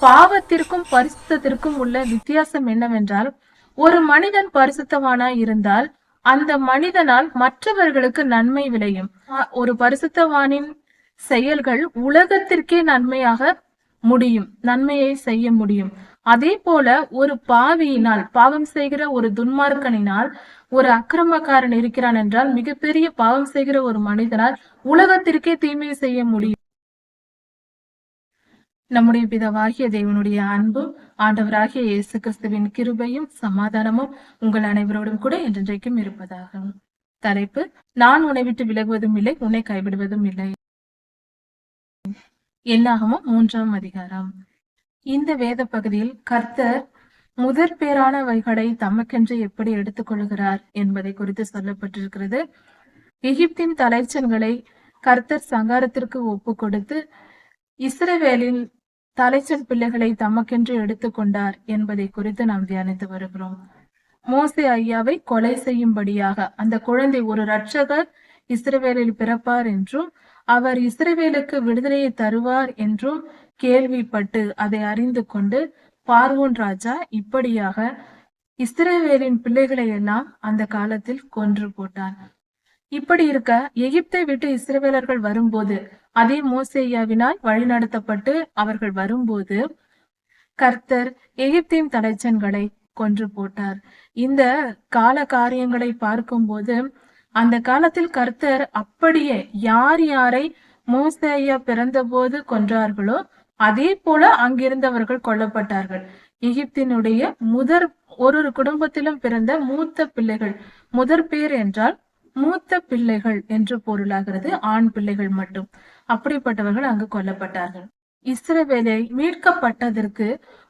பாவத்திற்கும் பரிசுத்தத்திற்கும் உள்ள வித்தியாசம் என்னவென்றால், ஒரு மனிதன் பரிசுத்தவானாய் இருந்தால் அந்த மனிதனால் மற்றவர்களுக்கு நன்மை விளையும். ஒரு பரிசுத்தவானின் செயல்கள் உலகத்திற்கே நன்மையாக முடியும், நன்மையை செய்ய முடியும். அதே போல ஒரு பாவியினால், பாவம் செய்கிற ஒரு துன்மார்க்கனினால், ஒரு அக்கிரமக்காரன் இருக்கிறான் என்றால், மிகப்பெரிய பாவம் செய்கிற ஒரு மனிதனால் உலகத்திற்கே தீமை செய்ய முடியும். நம்முடைய பிதாவாகிய தேவனுடைய அன்பும் ஆண்டவராகிய இயேசு கிறிஸ்துவின் கிருபையும் சமாதானமும் உங்கள் அனைவரோடும் கூட என்றென்றைக்கும் இருப்பதாக. தலைப்பு: நான் உன்னை விட்டு விலகுவதும் இல்லை, உன்னை கைவிடுவதும் இல்லை. என்னாகமம் 3ஆம் அதிகாரம். இந்த வேத பகுதியில் கர்த்தர் முதற் பேரானவைகளை தமக்கென்று எப்படி எடுத்துக்கொள்கிறார் என்பதை குறித்து சொல்லப்பட்டிருக்கிறது. எகிப்தின் தலைச்சன்களை கர்த்தர் சங்காரத்திற்கு ஒப்பு கொடுத்து இஸ்ரவேலின் தலைச்சன் பிள்ளைகளை தமக்கென்று எடுத்துக்கொண்டார் என்பதை குறித்து நாம் தியானித்து வருகிறோம். மோசே ஐயாவை கொலை செய்யும்படியாக அந்த குழந்தை ஒரு இரட்சகர் இஸ்ரவேலில் பிறப்பார் என்றும் அவர் இஸ்ரவேலுக்கு விடுதலையை தருவார் என்றும் கேள்விப்பட்டு அதை அறிந்து கொண்டு பார்வோன் ராஜா இப்படியாக இஸ்ரவேலின் பிள்ளைகளை எல்லாம் அந்த காலத்தில் கொன்று போட்டான். இப்படி இருக்க எகிப்தை விட்டு இஸ்ரவேலர்கள் வரும்போது, அதே மோசேயாவினால் வழிநடத்தப்பட்டு அவர்கள் வரும்போது கர்த்தர் எகிப்தின் தலைச்சன்களை கொன்று போட்டார். இந்த கால காரியங்களை பார்க்கும்போது அந்த காலத்தில் கர்த்தர் அப்படியே யார் யாரை மோசேயா பிறந்த போது கொன்றார்களோ அதே போல அங்கிருந்தவர்கள் கொல்லப்பட்டார்கள். எகிப்தினுடைய ஒரு குடும்பத்திலும் பிறந்த மூத்த பிள்ளைகள், முதற் பேர் என்றால் மூத்த பிள்ளைகள் என்று பொருளாகிறது, ஆண் பிள்ளைகள் மட்டும். அப்படிப்பட்டவர்கள் அங்கு கொல்லப்பட்டார்கள். இஸ்ரவேலை மீட்கப்பட்டதற்கு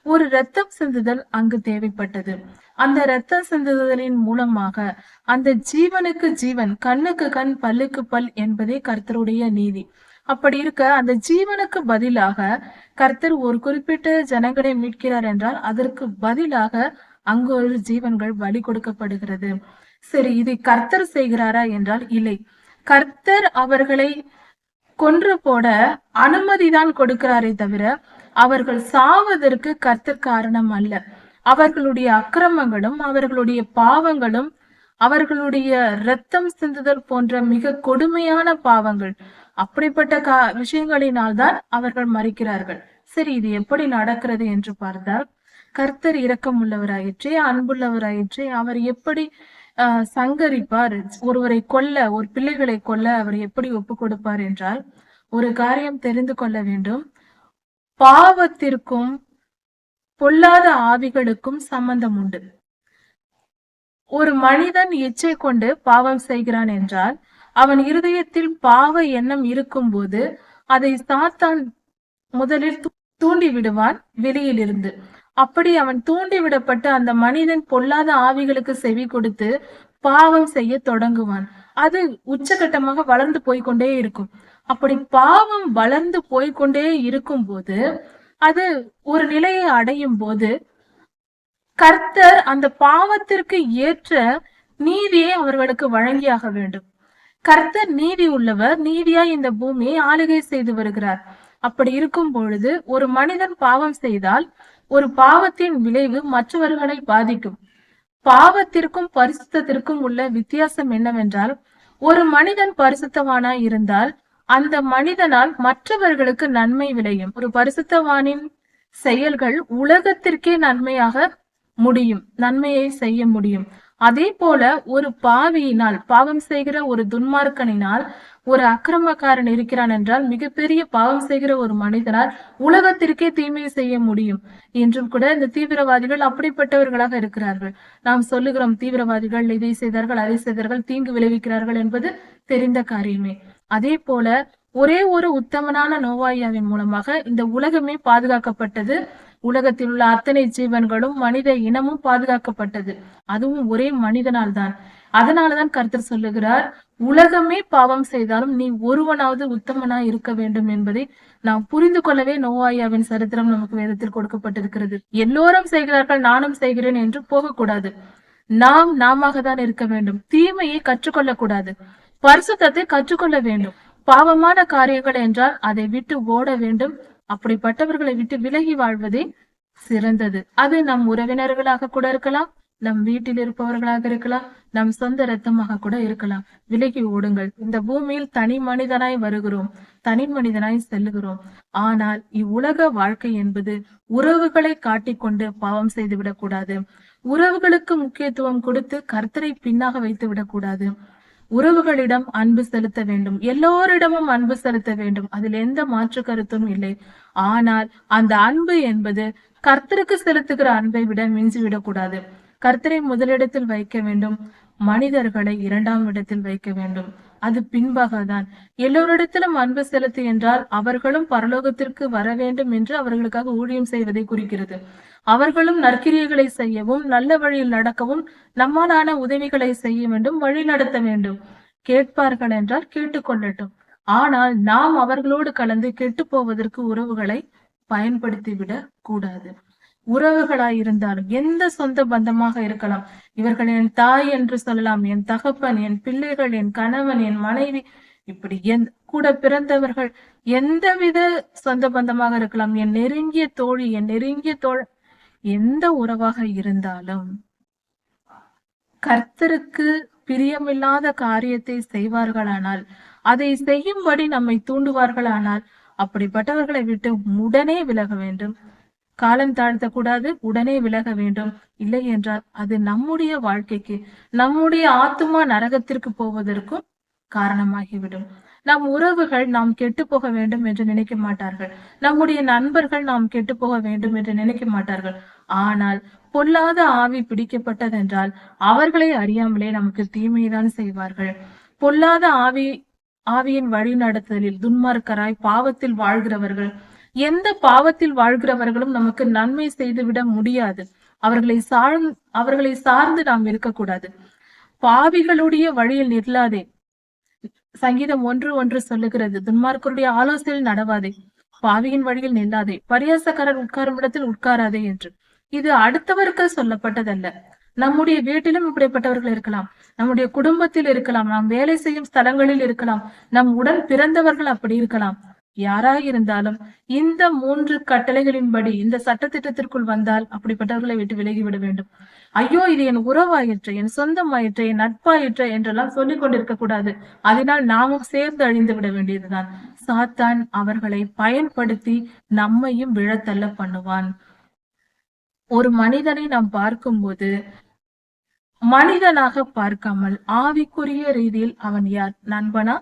ஒரு இரத்தம் சிந்துதல் அங்கு தேவைப்பட்டது. அந்த இரத்தம் சிந்துதலின் மூலமாக அந்த ஜீவனுக்கு ஜீவன், கண்ணுக்கு கண், பல்லுக்கு பல் என்பதே கர்த்தருடைய நீதி. அப்படி இருக்க அந்த ஜீவனுக்கு பதிலாக கர்த்தர் ஒரு குறிப்பிட்ட ஜனங்களை மீட்கிறார் என்றால் அதற்கு பதிலாக அங்கு ஒரு ஜீவன்கள் பலி கொடுக்கப்படுகிறது. சரி, இதை கர்த்தர் செய்கிறாரா என்றால் இல்லை. கர்த்தர் அவர்களை கொன்று போட அனுமதிதான் கொடுக்கிறாரே தவிர அவர்கள் சாவதற்கு கர்த்தர் காரணம் அல்ல. அவர்களுடைய அக்கிரமங்களும் அவர்களுடைய பாவங்களும் அவர்களுடைய இரத்தம் சிந்துதல் போன்ற மிக கொடுமையான பாவங்கள், அப்படிப்பட்ட விஷயங்களினால்தான் அவர்கள் மறிக்கிறார்கள். சரி, இது எப்படி நடக்கிறது என்று பார்த்தால், கர்த்தர் இரக்கம் உள்ளவராயிற்றே, அன்புள்ளவராயிற்றே, அவர் எப்படி சங்கரிப்பார், ஒருவரை கொல்ல, ஒரு பிள்ளைகளை கொல்ல அவர் எப்படி ஒப்பு கொடுப்பார் என்றால், ஒரு காரியம் தெரிந்து கொள்ள வேண்டும். பாவத்திற்கும் பொல்லாத ஆவிகளுக்கும் சம்பந்தம் உண்டு. ஒரு மனிதன் இச்சை கொண்டு பாவம் செய்கிறான் என்றால் அவன் இருதயத்தில் பாவ எண்ணம் இருக்கும் போது அதை சாத்தான் முதலில் தூண்டி விடுவான் வெளியில் இருந்து. அப்படி அவன் தூண்டிவிடப்பட்டு அந்த மனிதன் பொல்லாத ஆவிகளுக்கு செவி கொடுத்து பாவம் செய்ய தொடங்குவான். அது உச்சகட்டமாக வளர்ந்து போய்கொண்டே இருக்கும். அப்படி பாவம் வளர்ந்து போய்கொண்டே இருக்கும் போது, அது ஒரு நிலையை அடையும் போது கர்த்தர் அந்த பாவத்திற்கு ஏற்ற நீதியை அவர்களுக்கு வழங்கியாக வேண்டும். கர்த்தர் நீதி உள்ளவர், நீதியாய் இந்த பூமியை ஆளுகை செய்து வருகிறார். அப்படி இருக்கும் பொழுது ஒரு மனிதன் பாவம் செய்தால் ஒரு பாவத்தின் விளைவு மற்றவர்களை பாதிக்கும். பாவத்திற்கும் பரிசுத்தத்திற்கும் உள்ள வித்தியாசம் என்னவென்றால், ஒரு மனிதன் பரிசுத்தவானாய் இருந்தால் அந்த மனிதனால் மற்றவர்களுக்கு நன்மை விளையும். ஒரு பரிசுத்தவானின் செயல்கள் உலகத்திற்கே நன்மையாக முடியும், நன்மையை செய்ய முடியும். அதே போல ஒரு பாவியினால், பாவம் செய்கிற ஒரு துன்மார்க்கனினால், ஒரு அக்கிரமக்காரன் இருக்கிறான் என்றால், மிகப்பெரிய பாவம் செய்கிற ஒரு மனிதனால் உலகத்திற்கே தீமை செய்ய முடியும். என்றும் கூட இந்த தீவிரவாதிகள் அப்படிப்பட்டவர்களாக இருக்கிறார்கள். நாம் சொல்லுகிறோம், தீவிரவாதிகள் இதை செய்தார்கள், அதை செய்தார்கள், தீங்கு விளைவிக்கிறார்கள் என்பது தெரிந்த காரியமே. அதே போல ஒரே ஒரு உத்தமனான நோவாயாவின் மூலமாக இந்த உலகமே பாதுகாக்கப்பட்டது. உலகத்தில் உள்ள அத்தனை ஜீவன்களும் மனித இனமும் பாதுகாக்கப்பட்டது, அதுவும் ஒரே மனிதனால் தான். அதனாலதான் கர்த்தர் சொல்லுகிறார், உலகமே பாவம் செய்தாலும் நீ ஒருவனாவது உத்தமனாய் இருக்க வேண்டும் என்பதை நாம் புரிந்து கொள்ளவே நோவாயாவின் சரித்திரம் நமக்கு வேதத்தில் கொடுக்கப்பட்டிருக்கிறது. எல்லோரும் செய்கிறார்கள், நானும் செய்கிறேன் என்று போகக்கூடாது. நாம தான் இருக்க வேண்டும். தீமையை கற்றுக்கொள்ள கூடாது, பரிசுத்தத்தை கற்றுக்கொள்ள வேண்டும். பாவமான காரியங்கள் என்றால் அதை விட்டு ஓட வேண்டும், அப்படிப்பட்டவர்களை விட்டு விலகி வாழ்வதே சிறந்தது. அது நம் உறவினர்களாக கூட இருக்கலாம், நம் வீட்டில் இருப்பவர்களாக இருக்கலாம், நம் சொந்த இரத்தமாக கூட இருக்கலாம். விலகி ஓடுங்கள். இந்த பூமியில் தனி மனிதனாய் வருகிறோம், தனி மனிதனாய் செல்லுகிறோம். ஆனால் இவ்வுலக வாழ்க்கை என்பது உறவுகளை காட்டிக்கொண்டு பாவம் செய்து விடக்கூடாது. உறவுகளுக்கு முக்கியத்துவம் கொடுத்து கர்த்தரை பின்னாக வைத்து விடக்கூடாது. உறவுகளிடம் அன்பு செலுத்த வேண்டும், எல்லோரிடமும் அன்பு செலுத்த வேண்டும். அதில் எந்த மாற்று கருத்தும் இல்லை. ஆனால் அந்த அன்பு என்பது கர்த்தருக்கு செலுத்துகிற அன்பை விட மிஞ்சிவிடக்கூடாது. கர்த்தரை முதலிடத்தில் வைக்க வேண்டும், மனிதர்களை இரண்டாம் இடத்தில் வைக்க வேண்டும். அது பின்பாக தான். எல்லோரிடத்திலும் அன்பு செலுத்து என்றால் அவர்களும் பரலோகத்திற்கு வர வேண்டும் என்று அவர்களுக்காக ஊழியம் செய்வதை குறிக்கிறது. அவர்களும் நற்கிரியைகளை செய்யவும், நல்ல வழியில் நடக்கவும், நம்மாலான உதவிகளை செய்ய வேண்டும், வழி நடத்த வேண்டும். கேட்பார்கள் என்றால் கேட்டுக்கொள்ளட்டும். ஆனால் நாம் அவர்களோடு கலந்து கெட்டு போவதற்கு உறவுகளை பயன்படுத்திவிடக் கூடாது. உறவுகளாய் இருந்தாலும் எந்த சொந்த பந்தமாக இருக்கலாம். இவர்கள் என் தாய் என்று சொல்லலாம், என் தகப்பன், என் பிள்ளைகள், என் கணவன், என் மனைவி, இப்படி கூட பிறந்தவர்கள், எந்தவித சொந்த பந்தமாக இருக்கலாம், என் நெருங்கிய தோழி, என் நெருங்கிய எந்த உறவாக இருந்தாலும் கர்த்தருக்கு பிரியமில்லாத காரியத்தை செய்வார்களானால், அதை செய்யும்படி நம்மை தூண்டுவார்களானால், அப்படிப்பட்டவர்களை விட்டு உடனே விலக வேண்டும். காலம் தாழ்த்தக்கூடாது, உடனே விலக வேண்டும். இல்லை என்றால் அது நம்முடைய வாழ்க்கைக்கு, நம்முடைய ஆத்துமா நரகத்திற்கு போவதற்கும் காரணமாகிவிடும். நம் உறவுகள் நாம் கெட்டு போக வேண்டும் என்று நினைக்க மாட்டார்கள். நம்முடைய நண்பர்கள் நாம் கெட்டு போக வேண்டும் என்று நினைக்க மாட்டார்கள். ஆனால் பொல்லாத ஆவி பிடிக்கப்பட்டதென்றால் அவர்களை அறியாமலே நமக்கு தீமைதான் செய்வார்கள். பொல்லாத ஆவியின் வழி நடத்தலில் துன்மார்க்கராய் பாவத்தில் வாழ்கிறவர்கள், எந்த பாவத்தில் வாழ்கிறவர்களும் நமக்கு நன்மை செய்துவிட முடியாது. அவர்களை சார்ந்து நாம் இருக்கக்கூடாது. பாவிகளுடைய வழியில் நில்லாதே. சங்கீதம் 1:1 சொல்லுகிறது, துன்மார்க்கருடைய ஆலோசனையில் நடவாதே, பாவியின் வழியில் நில்லாதே, பரியாசக்காரர் உட்காரும் இடத்தில் உட்காராதே என்று. இது அடுத்தவருக்கு சொல்லப்பட்டதல்ல. நம்முடைய வீட்டிலும் இப்படிப்பட்டவர்கள் இருக்கலாம், நம்முடைய குடும்பத்தில் இருக்கலாம், நாம் வேலை செய்யும் ஸ்தலங்களில் இருக்கலாம், நம் உடன் பிறந்தவர்கள் அப்படி இருக்கலாம். யாராக இருந்தாலும் இந்த 3 கட்டளைகளின்படி இந்த சட்டத்திட்டத்திற்குள் வந்தால் அப்படிப்பட்டவர்களை விட்டு விலகிவிட வேண்டும். ஐயோ, இது என் உறவாயிற்று, என் சொந்தமாயிற்று, என் நட்பாயிற்று என்றெல்லாம் சொல்லிக் கொண்டிருக்க கூடாது. அதனால் நாமும் சேர்ந்து அழிந்து விட வேண்டியதுதான். சாத்தான் அவர்களை பயன்படுத்தி நம்மையும் விழத்தள்ள பண்ணுவான். ஒரு மனிதனை நாம் பார்க்கும்போது மனிதனாக பார்க்காமல் ஆவிக்குரிய ரீதியில் அவன் யார், நண்பனா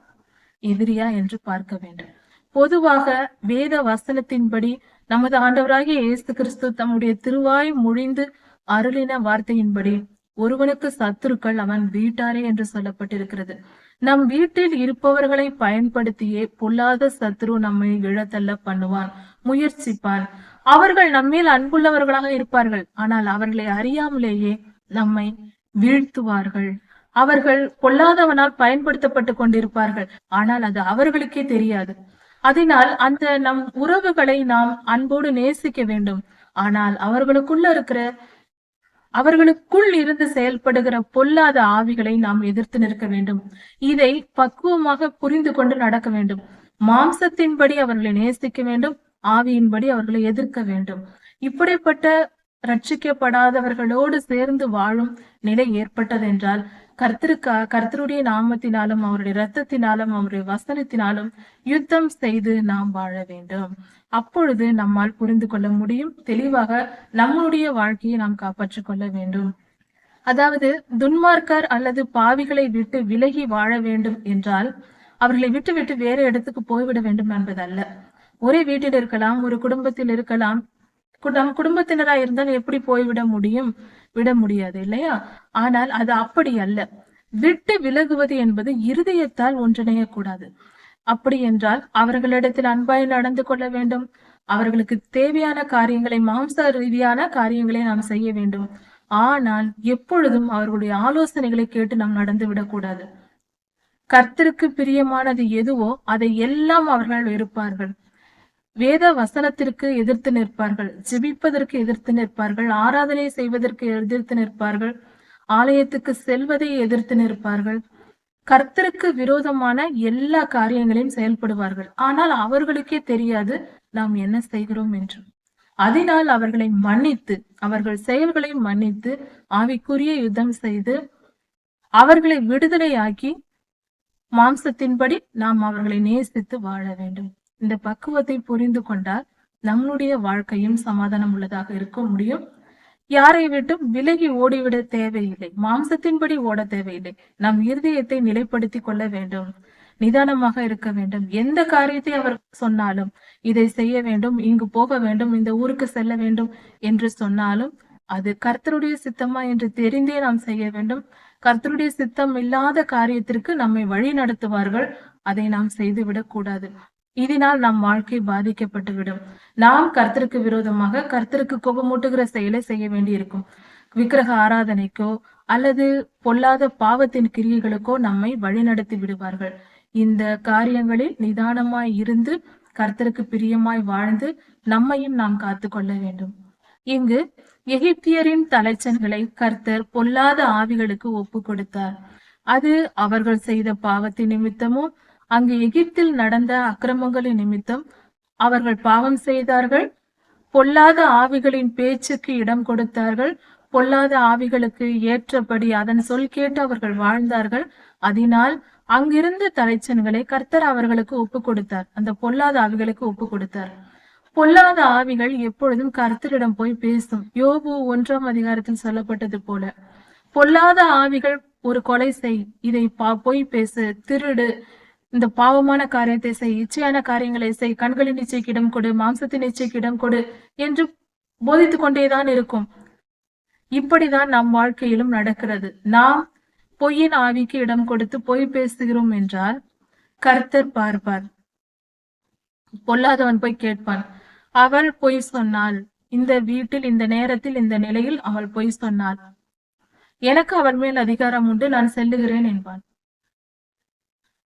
எதிரியா என்று பார்க்க வேண்டும். பொதுவாக வேத வசனத்தின்படி நமது ஆண்டவராகிய இயேசு கிறிஸ்து தம்முடைய திருவாய் மொழிந்து அருளின வார்த்தையின்படி ஒருவனுக்கு சத்துருக்கள் அவன் வீட்டாரே என்று சொல்லப்பட்டிருக்கிறது. நம் வீட்டில் இருப்பவர்களை பயன்படுத்தியே பொல்லாத சத்துரு நம்மை விழத்தள்ள பண்ணுவான், முயற்சிப்பான். அவர்கள் நம்மேல் அன்புள்ளவர்களாக இருப்பார்கள், ஆனால் அவர்களை அறியாமலேயே நம்மை வீழ்த்துவார்கள். அவர்கள் பொல்லாதவனால் பயன்படுத்தப்பட்டு கொண்டிருப்பார்கள், ஆனால் அது அவர்களுக்கே தெரியாது. அதனால் அந்த நம் உறவுகளை நாம் அன்போடு நேசிக்க வேண்டும். ஆனால் அவர்களுக்குள் இருந்து செயல்படுகிற பொல்லாத ஆவிகளை நாம் எதிர்த்து நிற்க வேண்டும். இதை பக்குவமாக புரிந்து கொண்டு நடக்க வேண்டும். மாம்சத்தின்படி அவர்களை நேசிக்க வேண்டும், ஆவியின்படி அவர்களை எதிர்க்க வேண்டும். இப்படிப்பட்ட ரட்சிக்கப்படாதவர்களோடு சேர்ந்து வாழும் நிலை ஏற்பட்டதென்றால் கர்த்தருடைய நாமத்தினாலும் அவருடைய இரத்தத்தினாலும் அவருடைய வசனத்தினாலும் யுத்தம் செய்து நாம் வாழ வேண்டும். அப்பொழுது நம்மால் புரிந்து கொள்ள முடியும், தெளிவாக நம்முடைய வாழ்க்கையை நாம் காப்பாற்றிக் கொள்ள வேண்டும். அதாவது துன்மார்க்கர் அல்லது பாவிகளை விட்டு விலகி வாழ வேண்டும் என்றால் அவர்களை விட்டு விட்டு வேற இடத்துக்கு போய்விட வேண்டும் என்பதல்ல. ஒரே வீட்டில் இருக்கலாம், ஒரு குடும்பத்தில் இருக்கலாம். நம் குடும்பத்தினராக இருந்தால் எப்படி போய்விட முடியும்? விட முடியாது இல்லையா? ஆனால் அது அப்படி அல்ல. விட்டு விலகுவது என்பது இருதயத்தால் ஒன்றிணைய கூடாது. அப்படி என்றால் அவர்களிடத்தில் அன்பாய் நடந்து கொள்ள வேண்டும். அவர்களுக்கு தேவையான காரியங்களை, மாம்ச ரீதியான காரியங்களை நாம் செய்ய வேண்டும். ஆனால் எப்பொழுதும் அவர்களுடைய ஆலோசனைகளை கேட்டு நாம் நடந்து விடக்கூடாது. கர்த்தருக்கு பிரியமானது எதுவோ அதை எல்லாம் அவர்கள் வெறுப்பார்கள். வேத வசனத்திற்கு எதிர்த்து நிற்பார்கள், ஜெபிப்பதற்கு எதிர்த்து நிற்பார்கள், ஆராதனை செய்வதற்கு எதிர்த்து நிற்பார்கள், ஆலயத்துக்கு செல்வதை எதிர்த்து நிற்பார்கள், கர்த்தருக்கு விரோதமான எல்லா காரியங்களையும் செயல்படுவார்கள். ஆனால் அவர்களுக்கே தெரியாது நாம் என்ன செய்கிறோம் என்று. அதனால் அவர்களை மன்னித்து, அவர்கள் செயல்களை மன்னித்து, ஆவிக்குரிய யுத்தம் செய்து அவர்களை விடுதலையாக்கி மாம்சத்தின்படி நாம் அவர்களை நேசித்து வாழ வேண்டும். இந்த பக்குவத்தை புரிந்து கொண்டால் நம்முடைய வாழ்க்கையும் சமாதானம் உள்ளதாக இருக்க முடியும். யாரை விட்டும் விலகி ஓடிவிட தேவையில்லை. மாம்சத்தின்படி ஓட தேவையில்லை. நம் இருதயத்தை நிலைப்படுத்திக் கொள்ள வேண்டும். நிதானமாக இருக்க வேண்டும். எந்த காரியத்தை அவர் சொன்னாலும், இதை செய்ய வேண்டும், இங்கு போக வேண்டும், இந்த ஊருக்கு செல்ல வேண்டும் என்று சொன்னாலும் அது கர்த்தருடைய சித்தமா என்று தெரிந்தே நாம் செய்ய வேண்டும். கர்த்தருடைய சித்தம் இல்லாத காரியத்திற்கு நம்மை வழி நடத்துவார்கள். அதை நாம் செய்துவிடக் கூடாது. இதனால் நம் வாழ்க்கை பாதிக்கப்பட்டுவிடும். நாம் கர்த்தருக்கு விரோதமாக கர்த்தருக்கு கோபமூட்டுகிற செயலை செய்ய வேண்டி இருக்கும். விக்கிரக ஆராதனைக்கோ அல்லது பொல்லாத பாவத்தின் கிரியைகளுக்கோ நம்மை வழிநடத்தி விடுவார்கள். இந்த காரியங்களில் நிதானமாய் இருந்து கர்த்தருக்கு பிரியமாய் வாழ்ந்து நம்மையும் நாம் காத்து கொள்ள வேண்டும். இங்கு எகிப்தியரின் தலைச்சன்களை கர்த்தர் பொல்லாத ஆவிகளுக்கு ஒப்பு கொடுத்தார். அது அவர்கள் செய்த பாவத்தின் நிமித்தமும் அங்கு எகிப்தில் நடந்த அக்கிரமங்களின் நிமித்தம் அவர்கள் பாவம் செய்தார்கள். பொல்லாத ஆவிகளின் பேச்சுக்கு இடம் கொடுத்தார்கள். பொல்லாத ஆவிகளுக்கு ஏற்றபடி அதன் சொல் கேட்டு அவர்கள் வாழ்ந்தார்கள். அதனால் அங்கிருந்த தலைச்சன்களை கர்த்தர் அவர்களுக்கு ஒப்பு கொடுத்தார். அந்த பொல்லாத ஆவிகளுக்கு ஒப்பு கொடுத்தார். பொல்லாத ஆவிகள் எப்பொழுதும் கர்த்தரிடம் போய் பேசும். யோபு 1ஆம் அதிகாரத்தில் சொல்லப்பட்டது போல, பொல்லாத ஆவிகள் ஒரு கொலை செய், இதை போய் பேசு, திருடு, இந்த பாவமான காரியத்தை செய், இச்சையான காரியங்களை செய், கண்களின் இச்சைக்கு இடம் கொடு, மாம்சத்தின் இச்சைக்கு இடம் கொடு என்று போதித்துக் கொண்டேதான் இருக்கும். இப்படிதான் நம் வாழ்க்கையிலும் நடக்கிறது. நாம் பொய்யின் ஆவிக்கு இடம் கொடுத்து பொய் பேசுகிறோம் என்றால் கர்த்தர் பார்ப்பார். பொல்லாதவன் போய் கேட்பான், அவள் பொய் சொன்னாள், இந்த வீட்டில் இந்த நேரத்தில் இந்த நிலையில் அவள் பொய் சொன்னாள், எனக்கு அவள் மேல் அதிகாரம் உண்டு, நான் செல்லுகிறேன் என்பான்.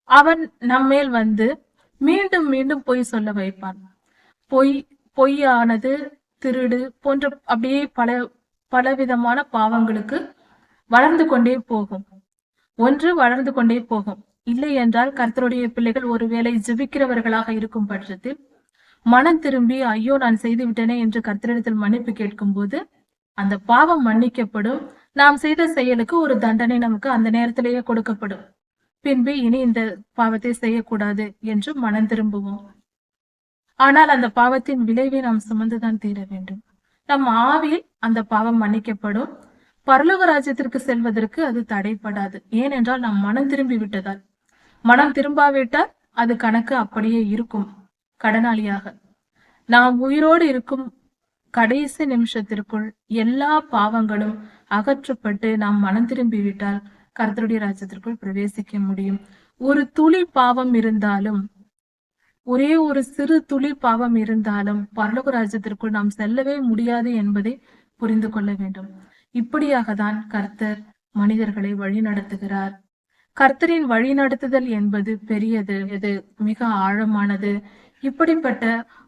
அவன் நம்மேல் வந்து மீண்டும் மீண்டும் பொய் சொல்ல வைப்பான். பொய்யானது திருடு போன்ற அப்படியே பலவிதமான பாவங்களுக்கு வளர்ந்து கொண்டே போகும். ஒன்று வளர்ந்து கொண்டே போகும். இல்லை என்றால் கர்த்தருடைய பிள்ளைகள் ஒருவேளை ஜெபிக்கிறவர்களாக இருக்கும் பட்சத்தில் மனம் திரும்பி ஐயோ நான் செய்து விட்டேனே என்று கர்த்தரிடத்தில் மன்னிப்பு கேட்கும் போது அந்த பாவம் மன்னிக்கப்படும். நாம் செய்த செயலுக்கு ஒரு தண்டனை நமக்கு அந்த நேரத்திலேயே கொடுக்கப்படும். பின்பு இனி இந்த பாவத்தை செய்யக்கூடாது என்று மனம் திரும்புவோம். ஆனால் அந்த பாவத்தின் விளைவை நாம் சுமந்துதான் தீர வேண்டும். நம் ஆவியில் அந்த பாவம் மன்னிக்கப்படும். பரலோக ராஜ்யத்திற்கு செல்வதற்கு அது தடைப்படாது. ஏனென்றால் நாம் மனம் திரும்பி விட்டதால். மனம் திரும்பாவிட்டால் அது கணக்கு அப்படியே இருக்கும். கடனாளியாக நாம் உயிரோடு இருக்கும் கடைசி நிமிஷத்திற்குள் எல்லா பாவங்களும் அகற்றப்பட்டு நாம் மனம் திரும்பி விட்டால் கர்த்தருடைய ராஜ்யத்திற்குள் பிரவேசிக்க முடியும். ஒரு துளி பாவம் இருந்தாலும், ஒரே ஒரு சிறு துளி பாவம் இருந்தாலும் பரலோக ராஜ்யத்திற்குள் நாம் செல்லவே முடியாது என்பதை புரிந்து கொள்ள வேண்டும். இப்படியாக தான் கர்த்தர் மனிதர்களை வழி நடத்துகிறார். கர்த்தரின் வழி நடத்துதல் என்பது பெரியது, இது மிக ஆழமானது. இப்படிப்பட்ட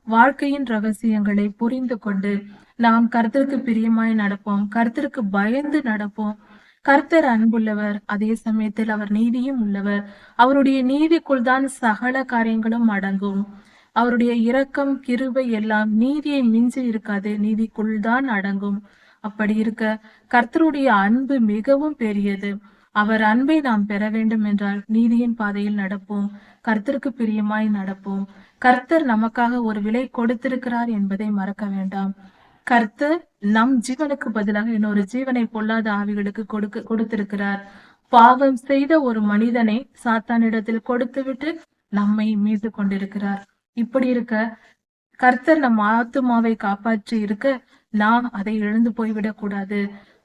வாழ்க்கையின் ரகசியங்களை புரிந்து கொண்டு நாம் கர்த்தருக்கு பிரியமாய் நடப்போம், கர்த்தருக்கு பயந்து நடப்போம். கர்த்தர் அன்புள்ளவர், அதே சமயத்தில் அவர் நீதியும் உள்ளவர். அவருடைய நீதிக்குள் தான் சகல காரியங்களும் அடங்கும். அவருடைய இரக்கம் கிருபை எல்லாம் நீதியை மிஞ்சி இருக்காது, நீதிக்குள் தான் அடங்கும். அப்படி இருக்க கர்த்தருடைய அன்பு மிகவும் பெரியது. அவர் அன்பை நாம் பெற வேண்டும் என்றால் நீதியின் பாதையில் நடப்போம், கர்த்தருக்கு பிரியமாய் நடப்போம். கர்த்தர் நமக்காக ஒரு விலை கொடுத்திருக்கிறார் என்பதை மறக்க வேண்டாம். கர்த்தர் நம் ஜீவனுக்கு பதிலாக இன்னொரு ஜீவனை பொல்லாத ஆவிகளுக்கு கொடுத்திருக்கிறார். பாவம் செய்த ஒரு மனிதனை சாத்தானிடத்தில் கொடுத்துவிட்டு நம்மை மீட்டு கொண்டிருக்கிறார். இப்படி இருக்க கர்த்தர் நம் ஆத்துமாவை காப்பாற்றி இருக்க நாம் அதை இழந்து போய்விடக் கூடாது.